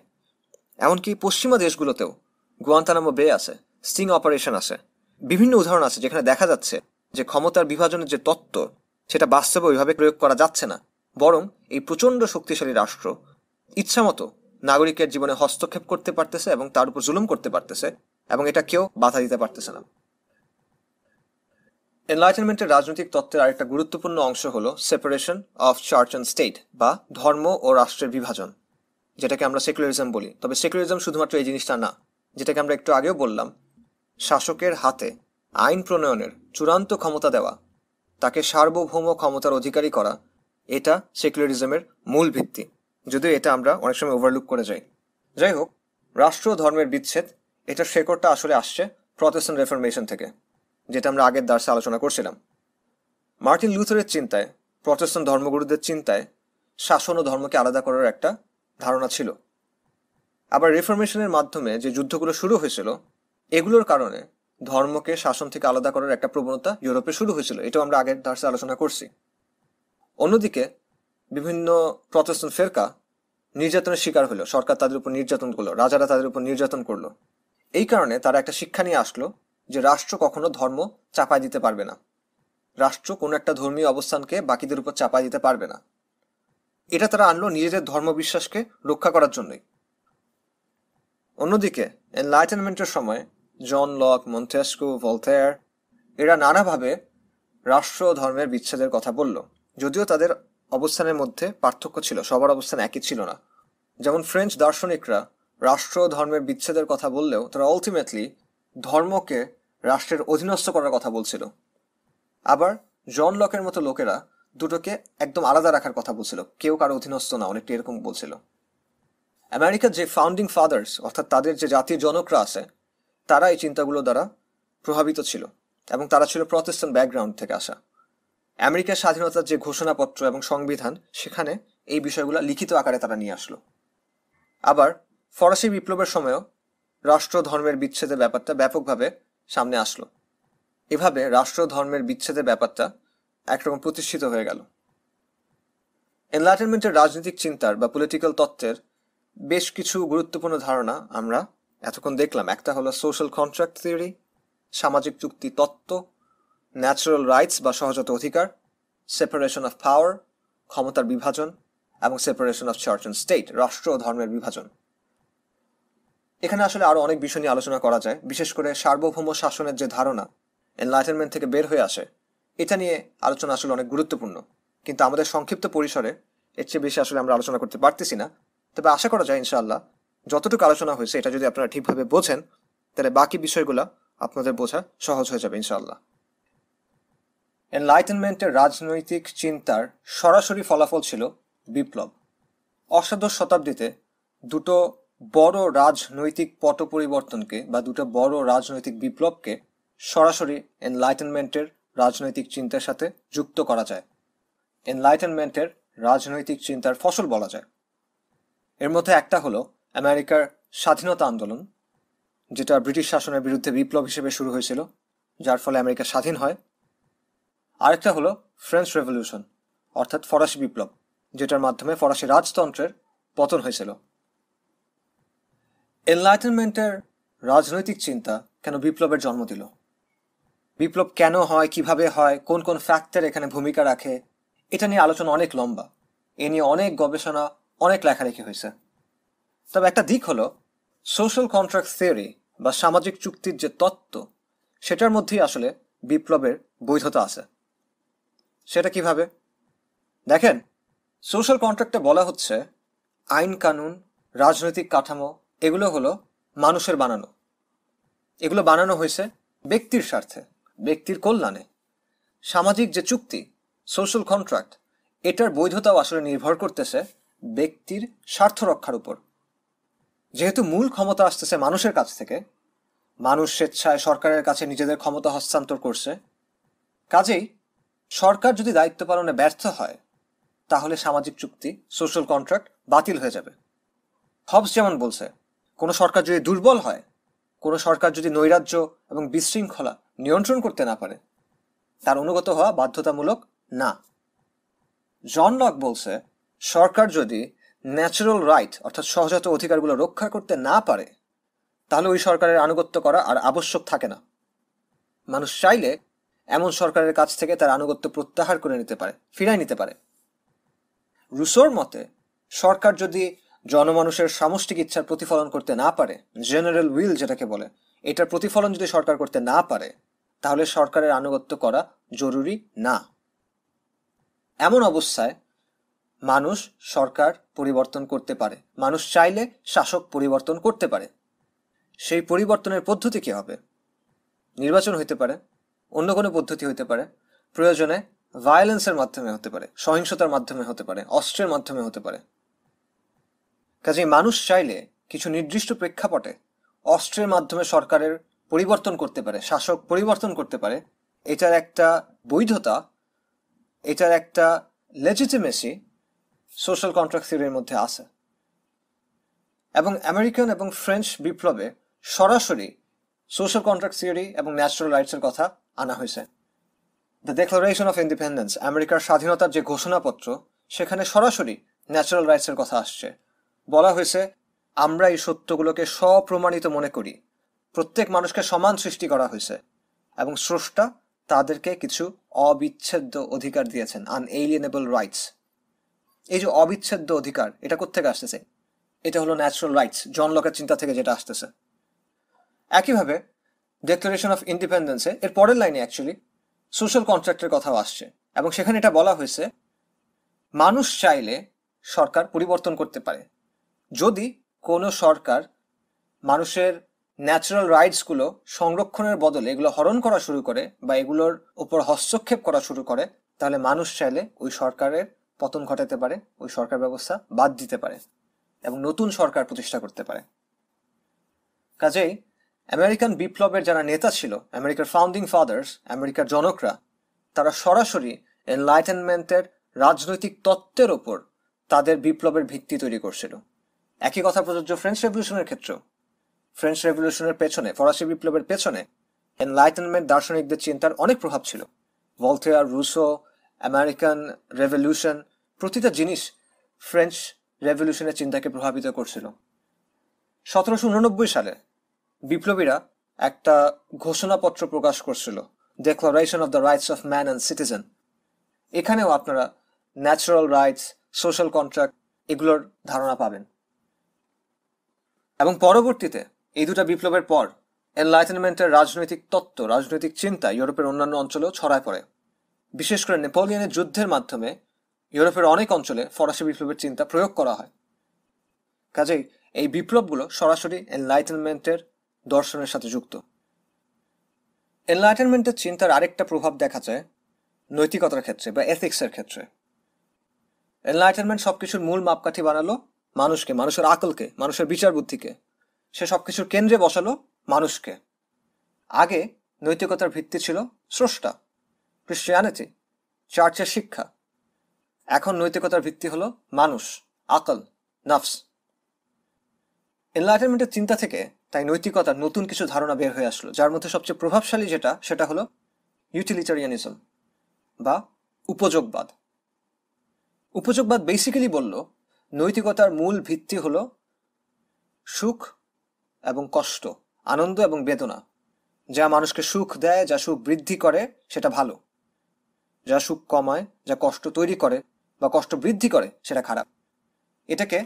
এমনকি পশ্চিমা দেশগুলোতেও গুয়ান্তানামো বে আছে, স্টিং অপারেশন আছে, বিভিন্ন উদাহরণ আছে যেখানে দেখা যাচ্ছে যে ক্ষমতার বিভাজনের যে তত্ত্ব সেটা বাস্তবে ওইভাবে প্রয়োগ করা যাচ্ছে না, বরং এই প্রচণ্ড শক্তিশালী রাষ্ট্র ইচ্ছামতো নাগরিকের জীবনে হস্তক্ষেপ করতে পারতেছে এবং তার উপর জুলুম করতে পারতেছে, এবং এটা কেউ বাধা দিতে পারতেছে না। এনলাইটেনমেন্টের রাজনৈতিক তত্ত্বের আরেকটা গুরুত্বপূর্ণ অংশ হলো separation of church and state, বা ধর্ম ও রাষ্ট্রের বিভাজন, যেটাকে আমরা সেকুলারিজম বলি। তবে সেকুলারিজম শুধুমাত্র এই জিনিসটা না, যেটাকে আমরা একটু আগেও বললাম, শাসকের হাতে আইন প্রণয়নের চূড়ান্ত ক্ষমতা দেওয়া, তাকে সার্বভৌম ক্ষমতার অধিকারী করা, এটা সেকুলারিজমের মূল ভিত্তি, যদিও এটা আমরা অনেক সময় ওভারলুক করে যাই। যাই হোক, রাষ্ট্র ও ধর্মের বিচ্ছেদ, এটার শেকড়টা আসলে আসছে প্রটেস্ট্যান্ট রেফরমেশন থেকে, যেটা আমরা আগের দার্সে আলোচনা করছিলাম। মার্টিন লুথারের চিন্তায়, প্রটেস্ট্যান্ট ধর্মগুরুদের চিন্তায় শাসন ও ধর্মকে আলাদা করার একটা ধারণা ছিল। আবার রিফরমেশনের মাধ্যমে যে যুদ্ধগুলো শুরু হয়েছিল, এগুলোর কারণে ধর্মকে শাসন থেকে আলাদা করার একটা প্রবণতা ইউরোপে শুরু হয়েছিল, এটাও আমরা আগের দার্সে আলোচনা করছি। অন্যদিকে বিভিন্ন প্রটেস্ট্যান্ট ফেরকা নির্যাতনের শিকার হলো, সরকার তাদের উপর নির্যাতন করলো, রাজারা তাদের উপর নির্যাতন করলো। এই কারণে তারা একটা শিক্ষা নিয়ে আসলো যে রাষ্ট্র কখনো ধর্ম চাপায় দিতে পারবে না, রাষ্ট্র কোনো একটা ধর্মীয় অবস্থানকে বাকিদের উপর চাপায় দিতে পারবে না। এটা তারা আনলো নিজেদের ধর্মবিশ্বাসকে রক্ষা করার জন্যই। অন্যদিকে এনলাইটেনমেন্টের সময় জন লক, মন্টেস্কু, ভলতেয়ার এরা নানাভাবে রাষ্ট্র ও ধর্মের বিচ্ছেদের কথা বলল, যদিও তাদের অবস্থানের মধ্যে পার্থক্য ছিল, সবার অবস্থান একই ছিল না। যেমন ফ্রেঞ্চ দার্শনিকরা রাষ্ট্র ও ধর্মের বিচ্ছেদের কথা বললেও তারা আলটিমেটলি ধর্মকে রাষ্ট্রের অধীনস্থ করার কথা বলছিল। আবার জন লকের মতো লোকেরা দুটোকে একদম আলাদা রাখার কথা বলছিল, কেউ কারো অধীনস্থ না, অনেকটা এরকম বলছিল। আমেরিকার যে ফাউন্ডিং ফাদার্স, অর্থাৎ তাদের যে জাতীয় জনকরা আছে, তারা এই চিন্তাগুলো দ্বারা প্রভাবিত ছিল এবং তারা ছিল প্রটেস্ট্যান্ট ব্যাকগ্রাউন্ড থেকে আসা। আমেরিকার স্বাধীনতার যে ঘোষণাপত্র এবং সংবিধান, সেখানে এই বিষয়গুলো লিখিত আকারে তারা নিয়ে আসলো। আবার ফরাসি বিপ্লবের সময়ও রাষ্ট্র ধর্মের বিচ্ছেদের ব্যাপারটা ব্যাপকভাবে সামনে আসলো। এভাবে রাষ্ট্র ধর্মের বিচ্ছেদের ব্যাপারটা একরকম প্রতিষ্ঠিত হয়ে গেল। এনলাইটেনমেন্টের রাজনৈতিক চিন্তার বা পলিটিক্যাল তত্ত্বের বেশ কিছু গুরুত্বপূর্ণ ধারণা আমরা এতক্ষণ দেখলাম। একটা হলো সোশ্যাল কন্ট্রাক্ট থিওরি, সামাজিক চুক্তি তত্ত্ব, ন্যাচারাল রাইটস বা সহজাত অধিকার, সেপারেশন অফ পাওয়ার, ক্ষমতার বিভাজন, এবং separation of church and state, রাষ্ট্র ও ধর্মের বিভাজন। এখানে আসলে আরো অনেক বিষয় নিয়ে আলোচনা করা যায়, বিশেষ করে সার্বভৌম শাসনের যে ধারণা এনলাইটেনমেন্ট থেকে বের হয়ে আসে, এটা নিয়ে আলোচনা আসলে অনেক গুরুত্বপূর্ণ, কিন্তু আমাদের সংক্ষিপ্ত পরিসরে এর চেয়ে বেশি আসলে আমরা আলোচনা করতে পারতেছি না। তবে আশা করা যায় ইনশাআল্লাহ যতটুকু আলোচনা হয়েছে এটা যদি আপনারা ঠিকভাবে বোঝেন, তাহলে বাকি বিষয়গুলো আপনাদের বোঝা সহজ হয়ে যাবে ইনশাআল্লাহ। এনলাইটেনমেন্টের রাজনৈতিক চিন্তার সরাসরি ফলাফল ছিল বিপ্লব। অষ্টাদশ শতাব্দীতে দুটো বড় রাজনৈতিক পট পরিবর্তনকে বা দুটো বড় রাজনৈতিক বিপ্লবকে সরাসরি এনলাইটেনমেন্টের রাজনৈতিক চিন্তার সাথে যুক্ত করা যায়, এনলাইটেনমেন্টের রাজনৈতিক চিন্তার ফসল বলা যায়। এর মধ্যে একটা হলো আমেরিকার স্বাধীনতা আন্দোলন, যেটা ব্রিটিশ শাসনের বিরুদ্ধে বিপ্লব হিসেবে শুরু হয়েছিল, যার ফলে আমেরিকা স্বাধীন হয়। আরেকটা হলো ফ্রেঞ্চ রেভলিউশন, অর্থাৎ ফরাসি বিপ্লব, যেটার মাধ্যমে ফরাসি রাজতন্ত্রের পতন হয়েছিল। এনলাইটেনমেন্টের রাজনৈতিক চিন্তা কেন বিপ্লবের জন্ম দিল, বিপ্লব কেন হয়, কিভাবে হয়, কোন কোন ফ্যাক্টর এখানে ভূমিকা রাখে, এটা নিয়ে আলোচনা অনেক লম্বা, এ নিয়ে অনেক গবেষণা, অনেক লেখালেখি হয়েছে। তবে একটা দিক হলো সোশ্যাল কন্ট্রাক্ট থিওরি বা সামাজিক চুক্তির যে তত্ত্ব, সেটার মধ্যেই আসলে বিপ্লবের বৈধতা আছে। সেটা কিভাবে দেখেন, সোশ্যাল কন্ট্রাক্টে বলা হচ্ছে আইন কানুন, রাজনৈতিক কাঠামো এগুলো হলো মানুষের বানানো, এগুলো বানানো হয়েছে ব্যক্তির স্বার্থে, ব্যক্তির কল্যাণে। সামাজিক যে চুক্তি, সোশ্যাল কন্ট্রাক্ট, এটার বৈধতাও আসলে নির্ভর করতেছে ব্যক্তির স্বার্থ রক্ষার উপর। যেহেতু মূল ক্ষমতা আসতেছে মানুষের কাছ থেকে, মানুষ স্বেচ্ছায় সরকারের কাছে নিজেদের ক্ষমতা হস্তান্তর করছে। কাজেই সরকার যদি দায়িত্ব পালনে ব্যর্থ হয় তাহলে সামাজিক চুক্তি, সোশ্যাল কন্ট্রাক্ট বাতিল হয়ে যাবে। হবস যেমন বলছে, কোনো সরকার যদি দুর্বল হয়, কোনো সরকার যদি নৈরাজ্য এবং বিশৃঙ্খলা নিয়ন্ত্রণ করতে না পারে, তার অনুগত হওয়া বাধ্যতামূলক না। জন লক বলছে, সরকার যদি ন্যাচারাল রাইট অর্থাৎ সহজাত অধিকারগুলো রক্ষা করতে না পারে তাহলে ওই সরকারের আনুগত্য করা আর আবশ্যক থাকে না। মানুষ চাইলে এমন সরকারের কাছ থেকে তার আনুগত্য প্রত্যাহার করে নিতে পারে, ফিরাই নিতে পারে। রুসোর মতে, সরকার যদি জনমানুষের সামষ্টিক ইচ্ছার প্রতিফলন করতে না পারে, জেনারেল উইল যেটাকে বলে, এটার প্রতিফলন যদি সরকার করতে না পারে তাহলে সরকারের আনুগত্য করা জরুরি না। এমন অবস্থায় মানুষ সরকার পরিবর্তন করতে পারে, মানুষ চাইলে শাসক পরিবর্তন করতে পারে। সেই পরিবর্তনের পদ্ধতি কি হবে? নির্বাচন হইতে পারে, অন্য কোনো পদ্ধতি হইতে পারে, প্রয়োজনে ভায়োলেন্সের মাধ্যমে হতে পারে, সহিংসতার মাধ্যমে হতে পারে, অস্ত্রের মাধ্যমে হতে পারে। কাজেই মানুষ চাইলে কিছু নির্দিষ্ট প্রেক্ষাপটে অস্ত্রের মাধ্যমে সরকারের পরিবর্তন করতে পারে, শাসক পরিবর্তন করতে পারে। এটার একটা বৈধতা, এটার একটা লেজিটিমেসি সোশ্যাল কন্ট্রাক্ট থিওরির মধ্যে আছে। এবং আমেরিকান এবং ফ্রেঞ্চ বিপ্লবে সরাসরি সোশ্যাল কন্ট্রাক্ট থিওরি এবং ন্যাচারাল রাইটসের কথা আনা হয়েছে। দ্য ডিক্লারেশন অফ ইন্ডিপেন্ডেন্স, আমেরিকার স্বাধীনতার যে ঘোষণাপত্র, সেখানে সরাসরি ন্যাচারাল রাইটসের কথা আসছে। বলা হয়েছে, আমরা এই সত্যগুলোকে স্বপ্রমাণিত মনে করি, প্রত্যেক মানুষকে সমান সৃষ্টি করা হয়েছে এবং স্রষ্টা তাদেরকে কিছু অবিচ্ছেদ্য অধিকার দিয়েছেন, আনএলিয়েনেবল রাইটস। এই যে অবিচ্ছেদ্য অধিকার, এটা কোত্থেকে আসতেছে? এটা হলো ন্যাচারাল রাইটস, জন লকের চিন্তা থেকে যেটা আসতেছে। একইভাবে ডিক্লারেশন অফ ইন্ডিপেন্ডেন্সে এর পরের লাইনে অ্যাকচুয়ালি সোশ্যাল কন্ট্রাক্টের কথাও আসছে এবং সেখানে এটা বলা হয়েছে, মানুষ চাইলে সরকার পরিবর্তন করতে পারে। যদি কোনো সরকার মানুষের ন্যাচারাল রাইটসগুলো সংরক্ষণের বদলে এগুলো হরণ করা শুরু করে বা এগুলোর উপর হস্তক্ষেপ করা শুরু করে, তাহলে মানুষ চাইলে ওই সরকারের পতন ঘটাতে পারে, ওই সরকার ব্যবস্থা বাদ দিতে পারে এবং নতুন সরকার প্রতিষ্ঠা করতে পারে। কাজেই আমেরিকান বিপ্লবের যারা নেতা ছিল, আমেরিকার ফাউন্ডিং ফাদার্স, আমেরিকার জনকরা, তারা সরাসরি এনলাইটেনমেন্টের রাজনৈতিক তত্ত্বের ওপর তাদের বিপ্লবের ভিত্তি তৈরি করছিল। একই কথা প্রযোজ্য ফ্রেঞ্চ রেভলিউশনের ক্ষেত্রেও। ফ্রেঞ্চ রেভলিউশনের পেছনে, ফরাসি বিপ্লবের পেছনে এনলাইটেনমেন্ট দার্শনিকদের চিন্তার অনেক প্রভাব ছিল। ভলতেয়ার, রুসো, আমেরিকান রেভলিউশন, প্রতিটা জিনিস ফ্রেঞ্চ রেভলিউশনের চিন্তাকে প্রভাবিত করছিল। 1789 সালে বিপ্লবীরা একটা ঘোষণাপত্র প্রকাশ করছিল, declaration of the rights of man and citizen. এখানেও আপনারা ন্যাচারাল রাইটস, সোশ্যাল কন্ট্রাক্ট এগুলোর ধারণা পাবেন। এবং পরবর্তীতে এই দুটা বিপ্লবের পর এনলাইটেনমেন্টের রাজনৈতিক তত্ত্ব, রাজনৈতিক চিন্তা ইউরোপের অন্যান্য অঞ্চলেও ছড়ায় পড়ে। বিশেষ করে নেপোলিয়নের যুদ্ধের মাধ্যমে ইউরোপের অনেক অঞ্চলে ফরাসি বিপ্লবের চিন্তা প্রয়োগ করা হয়। কাজেই এই বিপ্লবগুলো সরাসরি এনলাইটেনমেন্টের দর্শনের সাথে যুক্ত। এনলাইটেনমেন্টের চিন্তার আরেকটা প্রভাব দেখা যায় নৈতিকতার ক্ষেত্রে বা এথিক্সের ক্ষেত্রে। এনলাইটেনমেন্ট সবকিছুর মূল মাপকাঠি বানালো মানুষকে, মানুষের আকলকে, মানুষের বিচার বুদ্ধিকে। সে সবকিছুর কেন্দ্রে বসালো মানুষকে। আগে নৈতিকতার ভিত্তি ছিল স্রষ্টা, ক্রিশ্চিয়ানিটি, চার্চের শিক্ষা। এখন নৈতিকতার ভিত্তি হলো মানুষ, আকল, নফস। এনলাইটেনমেন্টের চিন্তা থেকে তাই নৈতিকতার নতুন কিছু ধারণা বের হয়ে আসলো, যার মধ্যে সবচেয়ে প্রভাবশালী সেটা হলো ইউটিলিটারিয়ানিজম বা উপযোগবাদ। উপযোগবাদ বেসিক্যালি বলল, নৈতিকতার মূল ভিত্তি হলো সুখ এবং কষ্ট, আনন্দ এবং বেদনা। যা মানুষকে সুখ দেয়, যা সুখ বৃদ্ধি করে সেটা ভালো, যা সুখ কমায়, যা কষ্ট তৈরি করে বা কষ্ট বৃদ্ধি করে সেটা খারাপ। এটাকে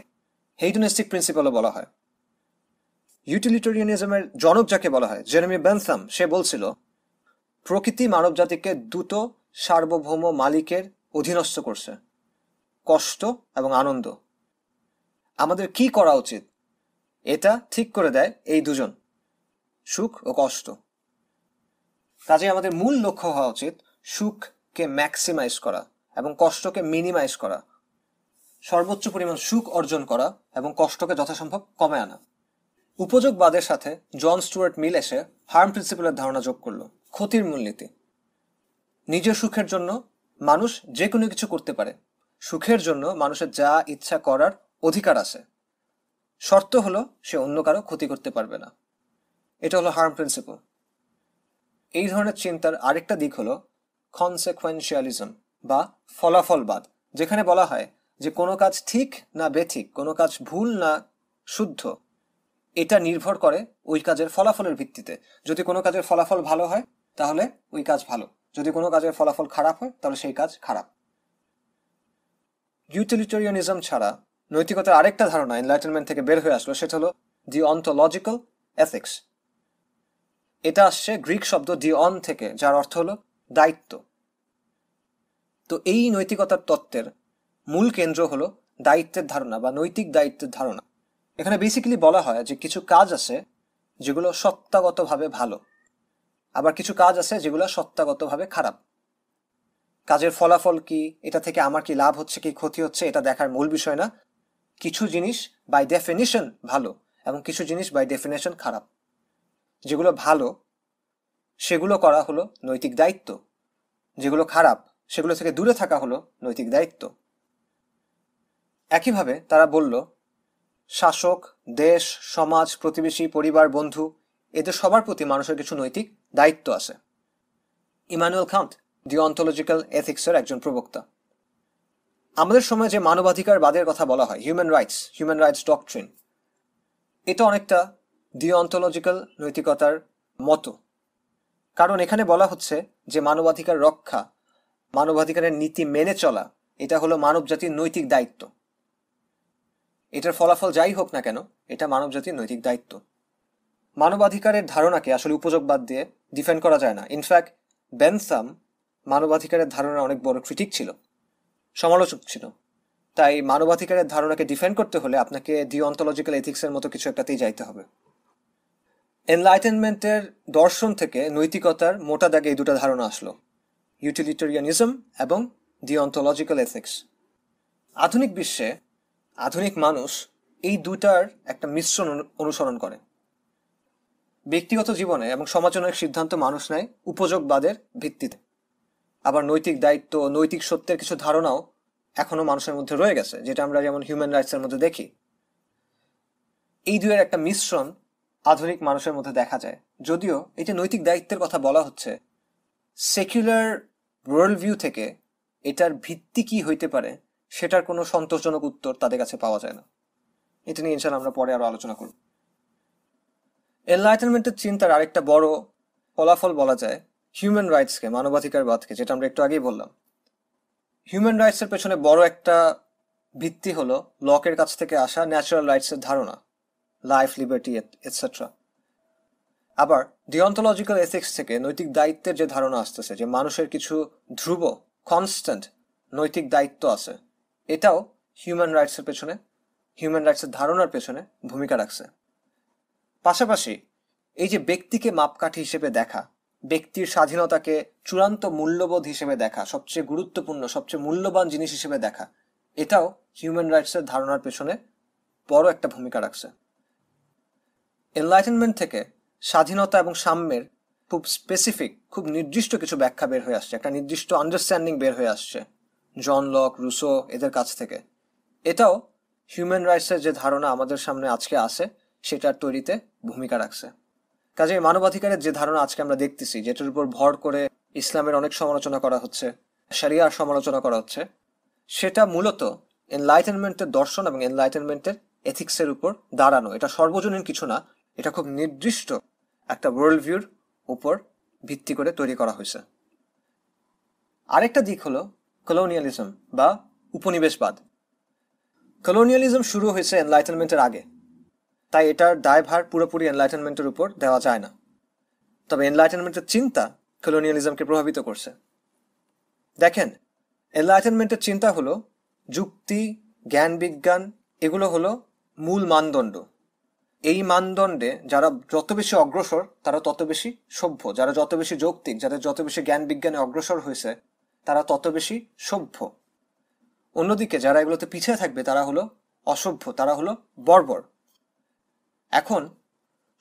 হেইডনিস্টিক প্রিন্সিপালও বলা হয়। ইউটিলিটারিয়ানিজমের জনক যাকে বলা হয়, জেরেমি বেনথাম, সে বলছিল, প্রকৃতি মানব জাতিকে দুটো সার্বভৌম মালিকের অধীনস্থ করছে, কষ্ট এবং আনন্দ। আমাদের কি করা উচিত এটা ঠিক করে দেয় এই দুজন, সুখ ও কষ্ট। কাজে আমাদের মূল লক্ষ্য হওয়া উচিত সুখকে ম্যাক্সিমাইজ করা এবং কষ্টকে মিনিমাইজ করা, সর্বোচ্চ পরিমাণ সুখ অর্জন করা এবং কষ্টকে যথাসম্ভব কমে আনা। উপযোগবাদের সাথে জন স্টুয়ার্ট মিল এসে হার্ম প্রিন্সিপালের ধারণা যোগ করলো, ক্ষতির মূলনীতি। নিজের সুখের জন্য মানুষ যে কোনো কিছু করতে পারে, সুখের জন্য মানুষের যা ইচ্ছা করার অধিকার আছে, শর্ত হলো সে অন্য কারো ক্ষতি করতে পারবে না। এটা হলো হার্ম প্রিন্সিপাল। এই ধরনের চিন্তার আরেকটা দিক হলো কনসিকুয়েন্সিয়ালিজম বা ফলাফলবাদ, যেখানে বলা হয় যে কোনো কাজ ঠিক না বেঠিক, কোনো কাজ ভুল না শুদ্ধ, এটা নির্ভর করে ওই কাজের ফলাফলের ভিত্তিতে। যদি কোনো কাজের ফলাফল ভালো হয় তাহলে ওই কাজ ভালো, যদি কোনো কাজের ফলাফল খারাপ হয় তাহলে সেই কাজ খারাপ। ইউটিলিটারিয়ানিজম ছাড়া নৈতিকতার আরেকটা ধারণা এনলাইটেনমেন্ট থেকে বের হয়ে আসলো, সেটা হলো ডিঅন্টোলজিক্যাল এথিক্স। এটা আসছে গ্রিক শব্দ ডিঅন থেকে, যার অর্থ হলো দায়িত্ব। তো এই নৈতিকতার তত্ত্বের মূল কেন্দ্র হলো দায়িত্বের ধারণা বা নৈতিক দায়িত্বের ধারণা। এখানে বেসিক্যালি বলা হয় যে কিছু কাজ আছে যেগুলো সত্তাগতভাবে ভালো, আবার কিছু কাজ আছে যেগুলো সত্তাগতভাবে খারাপ। কাজের ফলাফল কি, এটা থেকে আমার কি লাভ হচ্ছে কি ক্ষতি হচ্ছে, এটা দেখার মূল বিষয় না। কিছু জিনিস বাই ডেফিনিশন ভালো এবং কিছু জিনিস বাই ডেফিনেশন খারাপ। যেগুলো ভালো সেগুলো করা হলো নৈতিক দায়িত্ব, যেগুলো খারাপ সেগুলো থেকে দূরে থাকা হলো নৈতিক দায়িত্ব। একইভাবে তারা বলল শাসক, দেশ, সমাজ, প্রতিবেশী, পরিবার, বন্ধু, এদের সবার প্রতি মানুষের কিছু নৈতিক দায়িত্ব আছে। ইমানুয়েল কান্ট ডিঅন্টোলজিক্যাল এথিক্সের একজন প্রবক্তা। আমাদের সময় যে মানবাধিকারবাদের কথা বলা হয়, হিউম্যান রাইটস ডকট্রিন, এটা অনেকটা ডিঅন্টোলজিক্যাল নৈতিকতার মতো। কারণ এখানে বলা হচ্ছে যে মানবাধিকার রক্ষা, মানবাধিকারের নীতি মেনে চলা, এটা হলো মানব জাতির নৈতিক দায়িত্ব। এটার ফলাফল যাই হোক না কেন, এটা মানব জাতির নৈতিক দায়িত্ব। মানবাধিকারের ধারণাকে আসলে উপযোগবাদ দিয়ে ডিফেন্ড করা যায় না। ইনফ্যাক্ট বেনথাম মানবাধিকারের ধারণার অনেক বড় ক্রিটিক ছিল, সমালোচক ছিল। তাই মানবাধিকারের ধারণাকে ডিফেন্ড করতে হলে আপনাকে ডিঅন্টোলজিক্যাল এথিক্সের মতো কিছু একটাতেই যাইতে হবে। এনলাইটেনমেন্টের দর্শন থেকে নৈতিকতার মোটা দাগে এই দুটো ধারণা আসলো, ইউটিলিটারিয়ানিজম এবং ডিঅন্টোলজিক্যাল এথিক্স। আধুনিক বিশ্বে আধুনিক মানুষ এই দুটার একটা মিশ্রণ অনুসরণ করে। ব্যক্তিগত জীবনে এবং সমাজজনক সিদ্ধান্ত মানুষ নেয় উপযোগবাদের ভিত্তিতে। আবার নৈতিক দায়িত্ব, নৈতিক সত্যের কিছু ধারণাও এখনো মানুষের মধ্যে রয়ে গেছে, যেটা আমরা যেমন হিউম্যান রাইটসের মধ্যে দেখি। এই দুয়ের একটা মিশ্রণ আধুনিক মানুষের মধ্যে দেখা যায়। যদিও এই যে নৈতিক দায়িত্বের কথা বলা হচ্ছে, সেকুলার ওয়ার্ল্ড ভিউ থেকে এটার ভিত্তি কি হইতে পারে সেটার কোনো সন্তোষজনক উত্তর তাদের কাছে পাওয়া যায় না। এটা নিয়ে ইনশাল্লাহ আমরা পরে আরো আলোচনা করব। এনলাইটেনমেন্টের চিন্তার আরেকটা বড় ফলাফল বলা যায় হিউম্যান রাইটসকে, মানবাধিকারবাদকে, যেটা আমরা একটু আগেই বললাম। হিউম্যান রাইটসের পেছনে বড় একটা ভিত্তি হলো লকের কাছ থেকে আসা ন্যাচারাল রাইটসের ধারণা, লাইফ, লিবার্টি এটসেট্রা। আবার ডিঅন্টোলজিক্যাল এথিক্স থেকে নৈতিক দায়িত্বের যে ধারণা আসতেছে, যে মানুষের কিছু ধ্রুব কনস্ট্যান্ট নৈতিক দায়িত্ব আছে, এটাও হিউম্যান রাইটসের ধারণার পেছনে ভূমিকা রাখছে। পাশাপাশি এই যে ব্যক্তিকে মাপকাঠি হিসেবে দেখা, ব্যক্তির স্বাধীনতাকে চূড়ান্ত মূল্যবোধ হিসেবে দেখা, সবচেয়ে গুরুত্বপূর্ণ সবচেয়ে মূল্যবান জিনিস হিসেবে দেখা, এটাও হিউম্যান রাইটসের ধারণার পেছনে বড় একটা ভূমিকা রাখছে। এনলাইটেনমেন্ট থেকে স্বাধীনতা এবং সাম্যের খুব স্পেসিফিক, খুব নির্দিষ্ট কিছু ব্যাখ্যা বের হয়ে আসছে, একটা নির্দিষ্ট আন্ডারস্ট্যান্ডিং বের হয়ে আসছে জন লক, রুসো, এদের কাছ থেকে। এটাও হিউম্যান রাইটসের যে ধারণা আমাদের সামনে আজকে আছে সেটার তৈরিতে ভূমিকা রাখছে। কাজেই মানবাধিকারের যে ধারণা আজকে আমরা দেখতেছি, যেটার উপর ভর করে ইসলামের অনেক সমালোচনা করা হচ্ছে, শরিয়ার সমালোচনা করা হচ্ছে, সেটা মূলত এনলাইটেনমেন্টের দর্শন এবং এনলাইটেনমেন্টের এথিক্সের উপর দাঁড়ানো। এটা সর্বজনীন কিছু না, এটা খুব নির্দিষ্ট একটা ওয়ার্ল্ড ভিউর উপর ভিত্তি করে তৈরি করা হয়েছে। আরেকটা দিক হলো কলোনিয়ালিজম বা উপনিবেশবাদ। কলোনিয়ালিজম শুরু হয়েছে এনলাইটেনমেন্টের আগে, তাই এটার দায়ভার পুরোপুরি এনলাইটেনমেন্টের উপর দেওয়া যায় না। তবে এনলাইটেনমেন্টের চিন্তা কলোনিয়ালিজমকে প্রভাবিত করছে। দেখেন, এনলাইটেনমেন্টের চিন্তা হলো যুক্তি, জ্ঞান, বিজ্ঞান, এগুলো হলো মূল মানদণ্ড। এই মানদণ্ডে যারা যত বেশি অগ্রসর তারা তত বেশি সভ্য, যারা যত বেশি যৌক্তিক, যাদের যত বেশি জ্ঞান বিজ্ঞানে অগ্রসর হয়েছে তারা তত বেশি সভ্য। অন্যদিকে যারা এগুলোতে পিছিয়ে থাকবে তারা হলো অসভ্য, তারা হলো বর্বর। এখন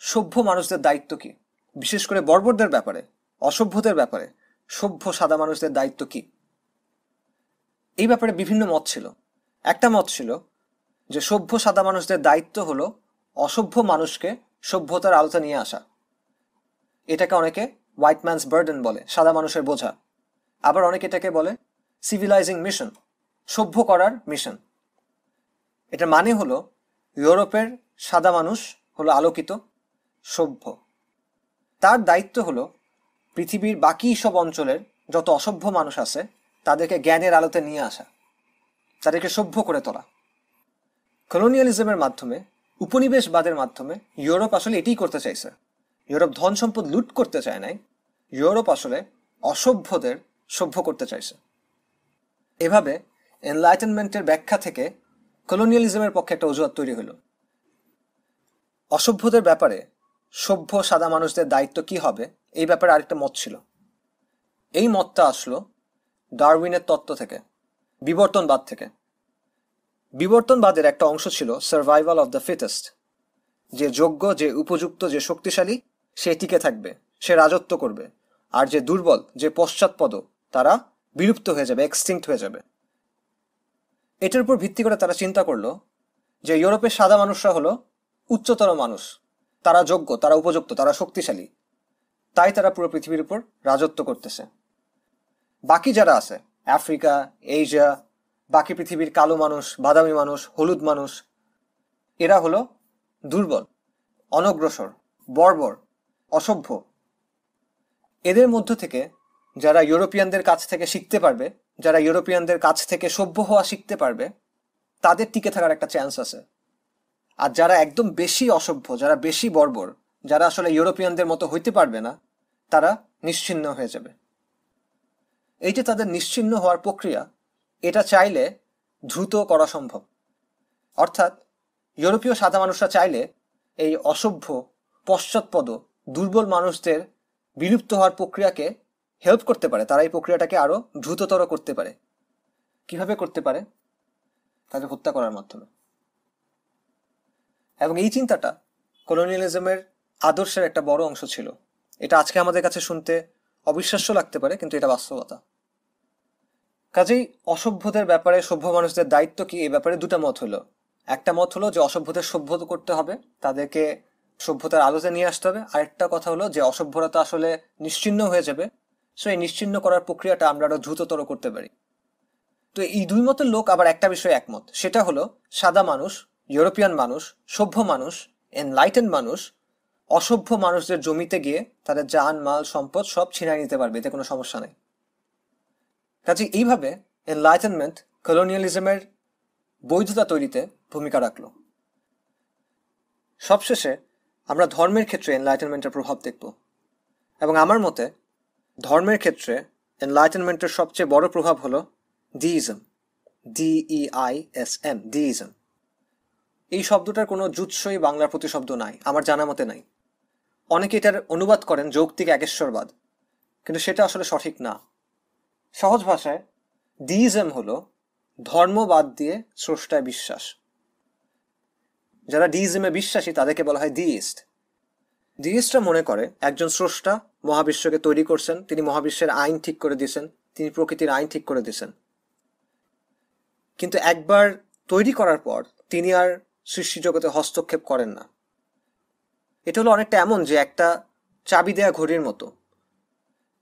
সভ্য মানুষদের দায়িত্ব কি, বিশেষ করে বর্বরদের ব্যাপারে, অসভ্যদের ব্যাপারে সভ্য সাদা মানুষদের দায়িত্ব কি, এই ব্যাপারে বিভিন্ন মত ছিল। একটা মত ছিল যে সভ্য সাদা মানুষদের দায়িত্ব হলো অসভ্য মানুষকে সভ্যতার আলোতে নিয়ে আসা। এটাকে অনেকে হোয়াইট ম্যানস বার্ডেন বলে, সাদা মানুষের বোঝা। আবার অনেকে এটাকে বলে সিভিলাইজিং মিশন, সভ্য করার মিশন। এটার মানে হলো ইউরোপের সাদা মানুষ হলো আলোকিত, সভ্য। তার দায়িত্ব হলো পৃথিবীর বাকি সব অঞ্চলের যত অসভ্য মানুষ আছে তাদেরকে জ্ঞানের আলোতে নিয়ে আসা, তাদেরকে সভ্য করে তোলা। কলোনিয়ালিজমের মাধ্যমে, উপনিবেশবাদের মাধ্যমে ইউরোপ আসলে এটাই করতে চাইছে। ইউরোপ ধন সম্পদ লুট করতে চায় নাই, ইউরোপ আসলে অসভ্যদের সভ্য করতে চাইছে। এভাবে এনলাইটেনমেন্টের ব্যাখ্যা থেকে কলোনিয়ালিজমের পক্ষে একটা অজুহাত তৈরি হলো। অসভ্যদের ব্যাপারে সভ্য সাদা মানুষদের দায়িত্ব কি হবে, এই ব্যাপারে আরেকটা মত ছিল। এই মতটা আসলো ডারউইনের তত্ত্ব থেকে, বিবর্তনবাদ থেকে। বিবর্তনবাদের একটা অংশ ছিল সার্ভাইভাল অফ দ্য ফিটেস্ট, যে যোগ্য, যে উপযুক্ত, যে শক্তিশালী সে টিকে থাকবে, সে রাজত্ব করবে, আর যে দুর্বল, যে পশ্চাৎপদ, তারা বিলুপ্ত হয়ে যাবে, এক্সটিংক্ট হয়ে যাবে। এটার উপর ভিত্তি করে তারা চিন্তা করলো যে ইউরোপের সাদা মানুষরা হলো উচ্চতর মানুষ, তারা যোগ্য, তারা উপযুক্ত, তারা শক্তিশালী, তাই তারা পুরো পৃথিবীর উপর রাজত্ব করতেছে। বাকি যারা আছে, আফ্রিকা, এশিয়া, বাকি পৃথিবীর কালো মানুষ, বাদামি মানুষ, হলুদ মানুষ, এরা হলো দুর্বল, অনগ্রসর, বর্বর, অসভ্য। এদের মধ্য থেকে যারা ইউরোপিয়ানদের কাছ থেকে শিখতে পারবে, যারা ইউরোপিয়ানদের কাছ থেকে সভ্য হওয়া শিখতে পারবে, তাদের টিকে থাকার একটা চান্স আছে। আর যারা একদম বেশি অসভ্য, যারা বেশি বর্বর, যারা আসলে ইউরোপিয়ানদের মতো হইতে পারবে না, তারা নিশ্চিহ্ন হয়ে যাবে। এই যে তাদের নিশ্চিহ্ন হওয়ার প্রক্রিয়া, এটা চাইলে দ্রুত করা সম্ভব। অর্থাৎ ইউরোপীয় সাদা মানুষরা চাইলে এই অসভ্য, পশ্চাৎপদ, দুর্বল মানুষদের বিলুপ্ত হওয়ার প্রক্রিয়াকে হেল্প করতে পারে, তারা এই প্রক্রিয়াটাকে আরো দ্রুততর করতে পারে। কিভাবে করতে পারে? তাদের হত্যা করার মাধ্যমে। এবং এই চিন্তাটা কলোনিয়ালিজমের আদর্শের একটা বড় অংশ ছিল। এটা আজকে আমাদের কাছে শুনতে অবিশ্বাস্য লাগতে পারে, কিন্তু এটা বাস্তবতা। কাজেই অসভ্যদের ব্যাপারে সভ্য মানুষদের দায়িত্ব কি, এই ব্যাপারে দুটা মত হলো। একটা মত হলো যে অসভ্যদের সভ্য করতে হবে, তাদেরকে সভ্যতার আলোতে নিয়ে আসতে হবে। আরেকটা কথা হলো যে অসভ্যরা তো আসলে নিশ্চিহ্ন হয়ে যাবে, সো এই নিশ্চিহ্ন করার প্রক্রিয়াটা আমরা আরো দ্রুততর করতে পারি। তো এই দুই মতের লোক আবার একটা বিষয়ে একমত, সেটা হলো সাদা মানুষ, ইউরোপিয়ান মানুষ, সভ্য মানুষ, এনলাইটেন মানুষ অসভ্য মানুষদের জমিতে গিয়ে তাদের জান, মাল, সম্পদ সব ছিনায় নিতে পারবে, এতে কোনো সমস্যা নেই। কাজে এইভাবে এনলাইটেনমেন্ট কলোনিয়ালিজমের বৈধতা তৈরিতে ভূমিকা রাখল। সবশেষে আমরা ধর্মের ক্ষেত্রে এনলাইটেনমেন্টের প্রভাব দেখব, এবং আমার মতে ধর্মের ক্ষেত্রে এনলাইটেনমেন্টের সবচেয়ে বড় প্রভাব হলো ডিইজম, DEISM, ডিইজম। এই শব্দটার কোনো জুৎসই বাংলা প্রতিশব্দ নাই, আমার জানা মতে নাই। অনেকে এটার অনুবাদ করেন যৌক্তিক একেশ্বরবাদ, কিন্তু সেটা আসলে সঠিক না। সহজ ভাষায় ডিইজম হলো ধর্ম বাদ দিয়ে স্রষ্টায় বিশ্বাস। যারা ডিইজমে বিশ্বাসী তাদেরকে বলা হয় ডিইস্ট। ডিইস্টরা মনে করে একজন স্রষ্টা মহাবিশ্বকে তৈরি করছেন, তিনি মহাবিশ্বের আইন ঠিক করে দিয়েছেন, তিনি প্রকৃতির আইন ঠিক করে দিয়েছেন, কিন্তু একবার তৈরি করার পর তিনি আর সৃষ্টি জগতে হস্তক্ষেপ করেন না। এটা হলো অনেকটা এমন যে একটা চাবি দেয়া ঘড়ির মতো,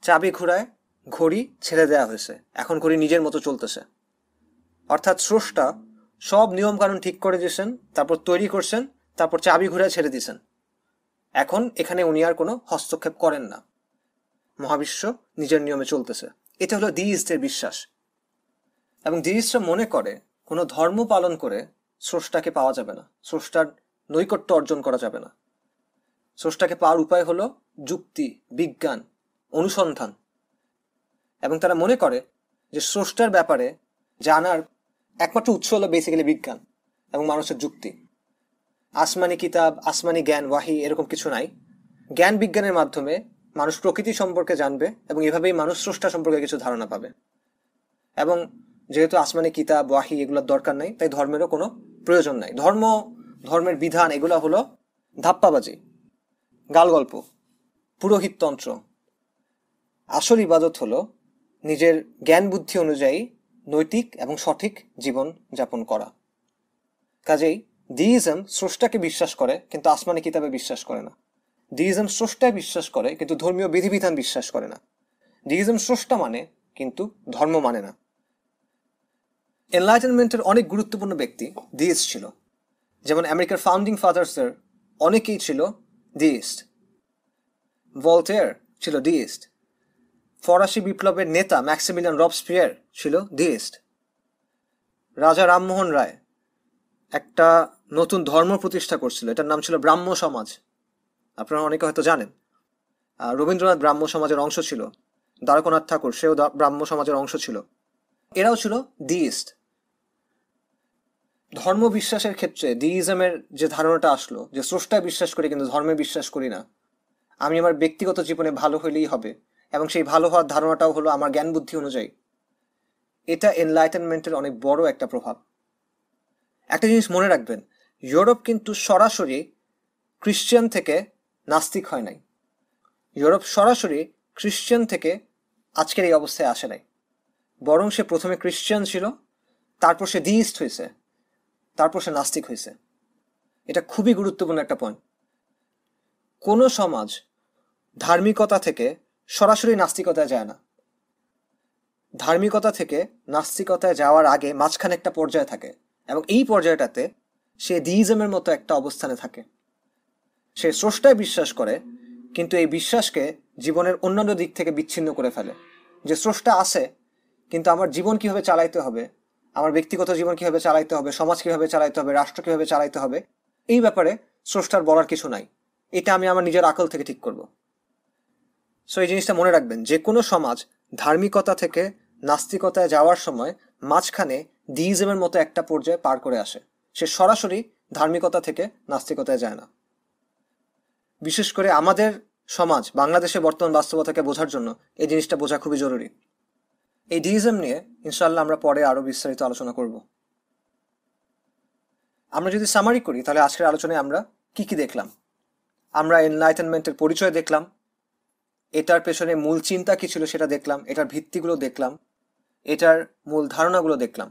চাবি ঘোরায়, ঘড়ি ছেড়ে দেয়া হয়েছে, এখন ঘড়ি নিজের মতো চলতেছে। অর্থাৎ স্রষ্টা সব নিয়ম কানুন ঠিক করে দিয়েছেন, তারপর তৈরি করছেন, তারপর চাবি ঘুরে ছেড়ে দিয়েছেন, এখন এখানে উনি আর কোনো হস্তক্ষেপ করেন না, মহাবিশ্ব নিজের নিয়মে চলতেছে। এটা হলো ডিইস্টদের বিশ্বাস। এবং ডিইস্টরা মনে করে কোনো ধর্ম পালন করে স্রষ্টাকে পাওয়া যাবে না, স্রষ্টার নৈকট্য অর্জন করা যাবে না। স্রষ্টাকে পাওয়ার উপায় হলো যুক্তি, বিজ্ঞান, অনুসন্ধান। এবং তারা মনে করে যে স্রষ্টার ব্যাপারে জানার একমাত্র উৎস হলো বেসিক্যালি বিজ্ঞান এবং মানুষের যুক্তি। আসমানি কিতাব, আসমানি জ্ঞান, ওয়াহি এরকম কিছু নাই। জ্ঞান বিজ্ঞানের মাধ্যমে মানুষ প্রকৃতি সম্পর্কে জানবে এবং এভাবেই মানুষ স্রষ্টা সম্পর্কে কিছু ধারণা পাবে। এবং যেহেতু আসমানি কিতাব, ওয়াহি এগুলোর দরকার নাই, তাই ধর্মেরও কোনো প্রয়োজন নাই। ধর্মের বিধান এগুলো হলো ধাপ্পাবাজি। গালগল্প, পুরোহিততন্ত্র। আসল ইবাদত হলো নিজের জ্ঞান বুদ্ধি অনুযায়ী নৈতিক এবং সঠিক জীবন যাপন করা। কাজেই ডিইজম স্রষ্টাকে বিশ্বাস করে কিন্তু আসমানি কিতাবে বিশ্বাস করে না। ডিইজম স্রষ্টায় বিশ্বাস করে কিন্তু ধর্মীয় বিধিবিধান বিশ্বাস করে না। ডিইজম স্রষ্টা মানে কিন্তু ধর্ম মানে না। এনলাইটেনমেন্টের অনেক গুরুত্বপূর্ণ ব্যক্তি ডিইস্ট ছিল। যেমন আমেরিকার ফাউন্ডিং ফাদার্সের অনেকেই ছিল ডিইস্ট। ভলটেয়ার ছিল ডিইস্ট। ফরাসি বিপ্লবের নেতা ম্যাক্সিমিলিয়ান রবস্পিয়ার ছিল ডিইস্ট। রাজা রামমোহন রায় একটা নতুন ধর্ম প্রতিষ্ঠা করছিল, এটার নাম ছিল ব্রাহ্ম সমাজ। আপনারা অনেকে হয়তো জানেন। রবীন্দ্রনাথ ব্রাহ্ম সমাজের অংশ ছিল। দ্বারকানাথ ঠাকুর সেও ব্রাহ্ম সমাজের অংশ ছিল। এরাও ছিল ডিইস্ট। ধর্ম বিশ্বাসের ক্ষেত্রে ডিইজমের যে ধারণাটা আসলো যে স্রষ্টায় বিশ্বাস করি কিন্তু ধর্মে বিশ্বাস করি না, আমি আমার ব্যক্তিগত জীবনে ভালো হইলেই হবে, এবং সেই ভালো হওয়ার ধারণাটাও হলো আমার জ্ঞান বুদ্ধি অনুযায়ী, এটা এনলাইটেনমেন্টের অনেক বড় একটা প্রভাব। একটা জিনিস মনে রাখবেন, ইউরোপ কিন্তু সরাসরি খ্রিশ্চান থেকে নাস্তিক হয় নাই। ইউরোপ সরাসরি খ্রিশ্চান থেকে আজকের এই অবস্থায় আসে নাই, বরং সে প্রথমে খ্রিশ্চান ছিল, তারপর সে ডিইস্ট হয়েছে, তারপর সে নাস্তিক হয়েছে। এটা খুবই গুরুত্বপূর্ণ একটা পয়েন্ট। কোনো সমাজ ধার্মিকতা থেকে সরাসরি নাস্তিকতায় যায় না। ধার্মিকতা থেকে নাস্তিকতায় যাওয়ার আগে মাঝখানে একটা পর্যায় থাকে, এবং এই পর্যায়টাতে সে ডিইজমের মতো একটা অবস্থানে থাকে। সে স্রষ্টায় বিশ্বাস করে কিন্তু এই বিশ্বাসকে জীবনের অন্যান্য দিক থেকে বিচ্ছিন্ন করে ফেলে। যে স্রষ্টা আছে কিন্তু আমার জীবন কিভাবে চালাইতে হবে, আমার ব্যক্তিগত জীবন কিভাবে চালাইতে হবে, সমাজ কিভাবে চালাইতে হবে, রাষ্ট্র কিভাবে চালাইতে হবে, এই ব্যাপারে স্রষ্টার বলার কিছু নাই। এটা আমি আমার নিজের আকল থেকে ঠিক করব। সো এই জিনিসটা মনে রাখবেন, যে কোনো সমাজ ধার্মিকতা থেকে নাস্তিকতায় যাওয়ার সময় মাঝখানে ডিইজমের মতো একটা পর্যায়ে পার করে আসে। সে সরাসরি ধার্মিকতা থেকে নাস্তিকতায় যায় না। বিশেষ করে আমাদের সমাজ বাংলাদেশে বর্তমান বাস্তবতাকে বোঝার জন্য এই জিনিসটা বোঝা খুবই জরুরি। এই ডিইজম নিয়ে ইনশাআল্লাহ আমরা পরে আরো বিস্তারিত আলোচনা করব। আমরা যদি সামারি করি তাহলে আজকের আলোচনায় আমরা কি কি দেখলাম। আমরা এনলাইটেনমেন্টের পরিচয় দেখলাম, এটার পেছনে মূল চিন্তা কি ছিল সেটা দেখলাম, এটার ভিত্তিগুলো দেখলাম, এটার মূল ধারণাগুলো দেখলাম।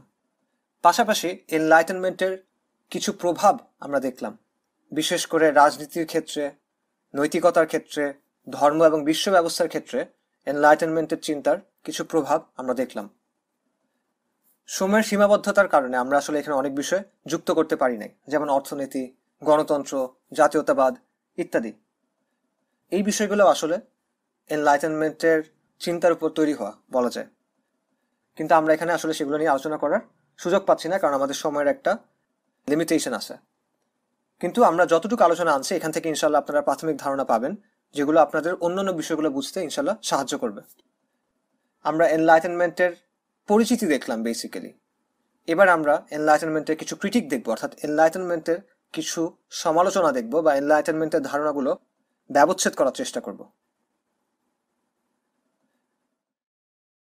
পাশাপাশি এনলাইটেনমেন্টের কিছু প্রভাব আমরা দেখলাম, বিশেষ করে রাজনীতির ক্ষেত্রে, নৈতিকতার ক্ষেত্রে, ধর্ম এবং বিশ্ব ব্যবস্থার ক্ষেত্রে এনলাইটেনমেন্টের চিন্তার কিছু প্রভাব আমরা দেখলাম। সময়ের সীমাবদ্ধতার কারণে আমরা আসলে এখানে অনেক বিষয় যুক্ত করতে পারি নাই, যেমন অর্থনীতি, গণতন্ত্র, জাতীয়তাবাদ ইত্যাদি। এই বিষয়গুলো আসলে এনলাইটেনমেন্টের চিন্তার উপর তৈরি হওয়া বলা যায়, কিন্তু আমরা এখানে আসলে সেগুলো নিয়ে আলোচনা করার সুযোগ পাচ্ছি না, কারণ আমাদের সময়ের একটা লিমিটেশন আছে। কিন্তু আমরা যতটুকু আলোচনা আনছি এখান থেকে ইনশাল্লাহ আপনারা প্রাথমিক ধারণা পাবেন, যেগুলো আপনাদের অন্যান্য বিষয়গুলো বুঝতে ইনশাল্লাহ সাহায্য করবে। আমরা এনলাইটেনমেন্টের পরিচিতি দেখলাম বেসিক্যালি। এবার আমরা এনলাইটেনমেন্টের কিছু ক্রিটিক দেখবো, অর্থাৎ এনলাইটেনমেন্টের কিছু সমালোচনা দেখবো, বা এনলাইটেনমেন্টের ধারণাগুলো ব্যবচ্ছেদ করার চেষ্টা করব।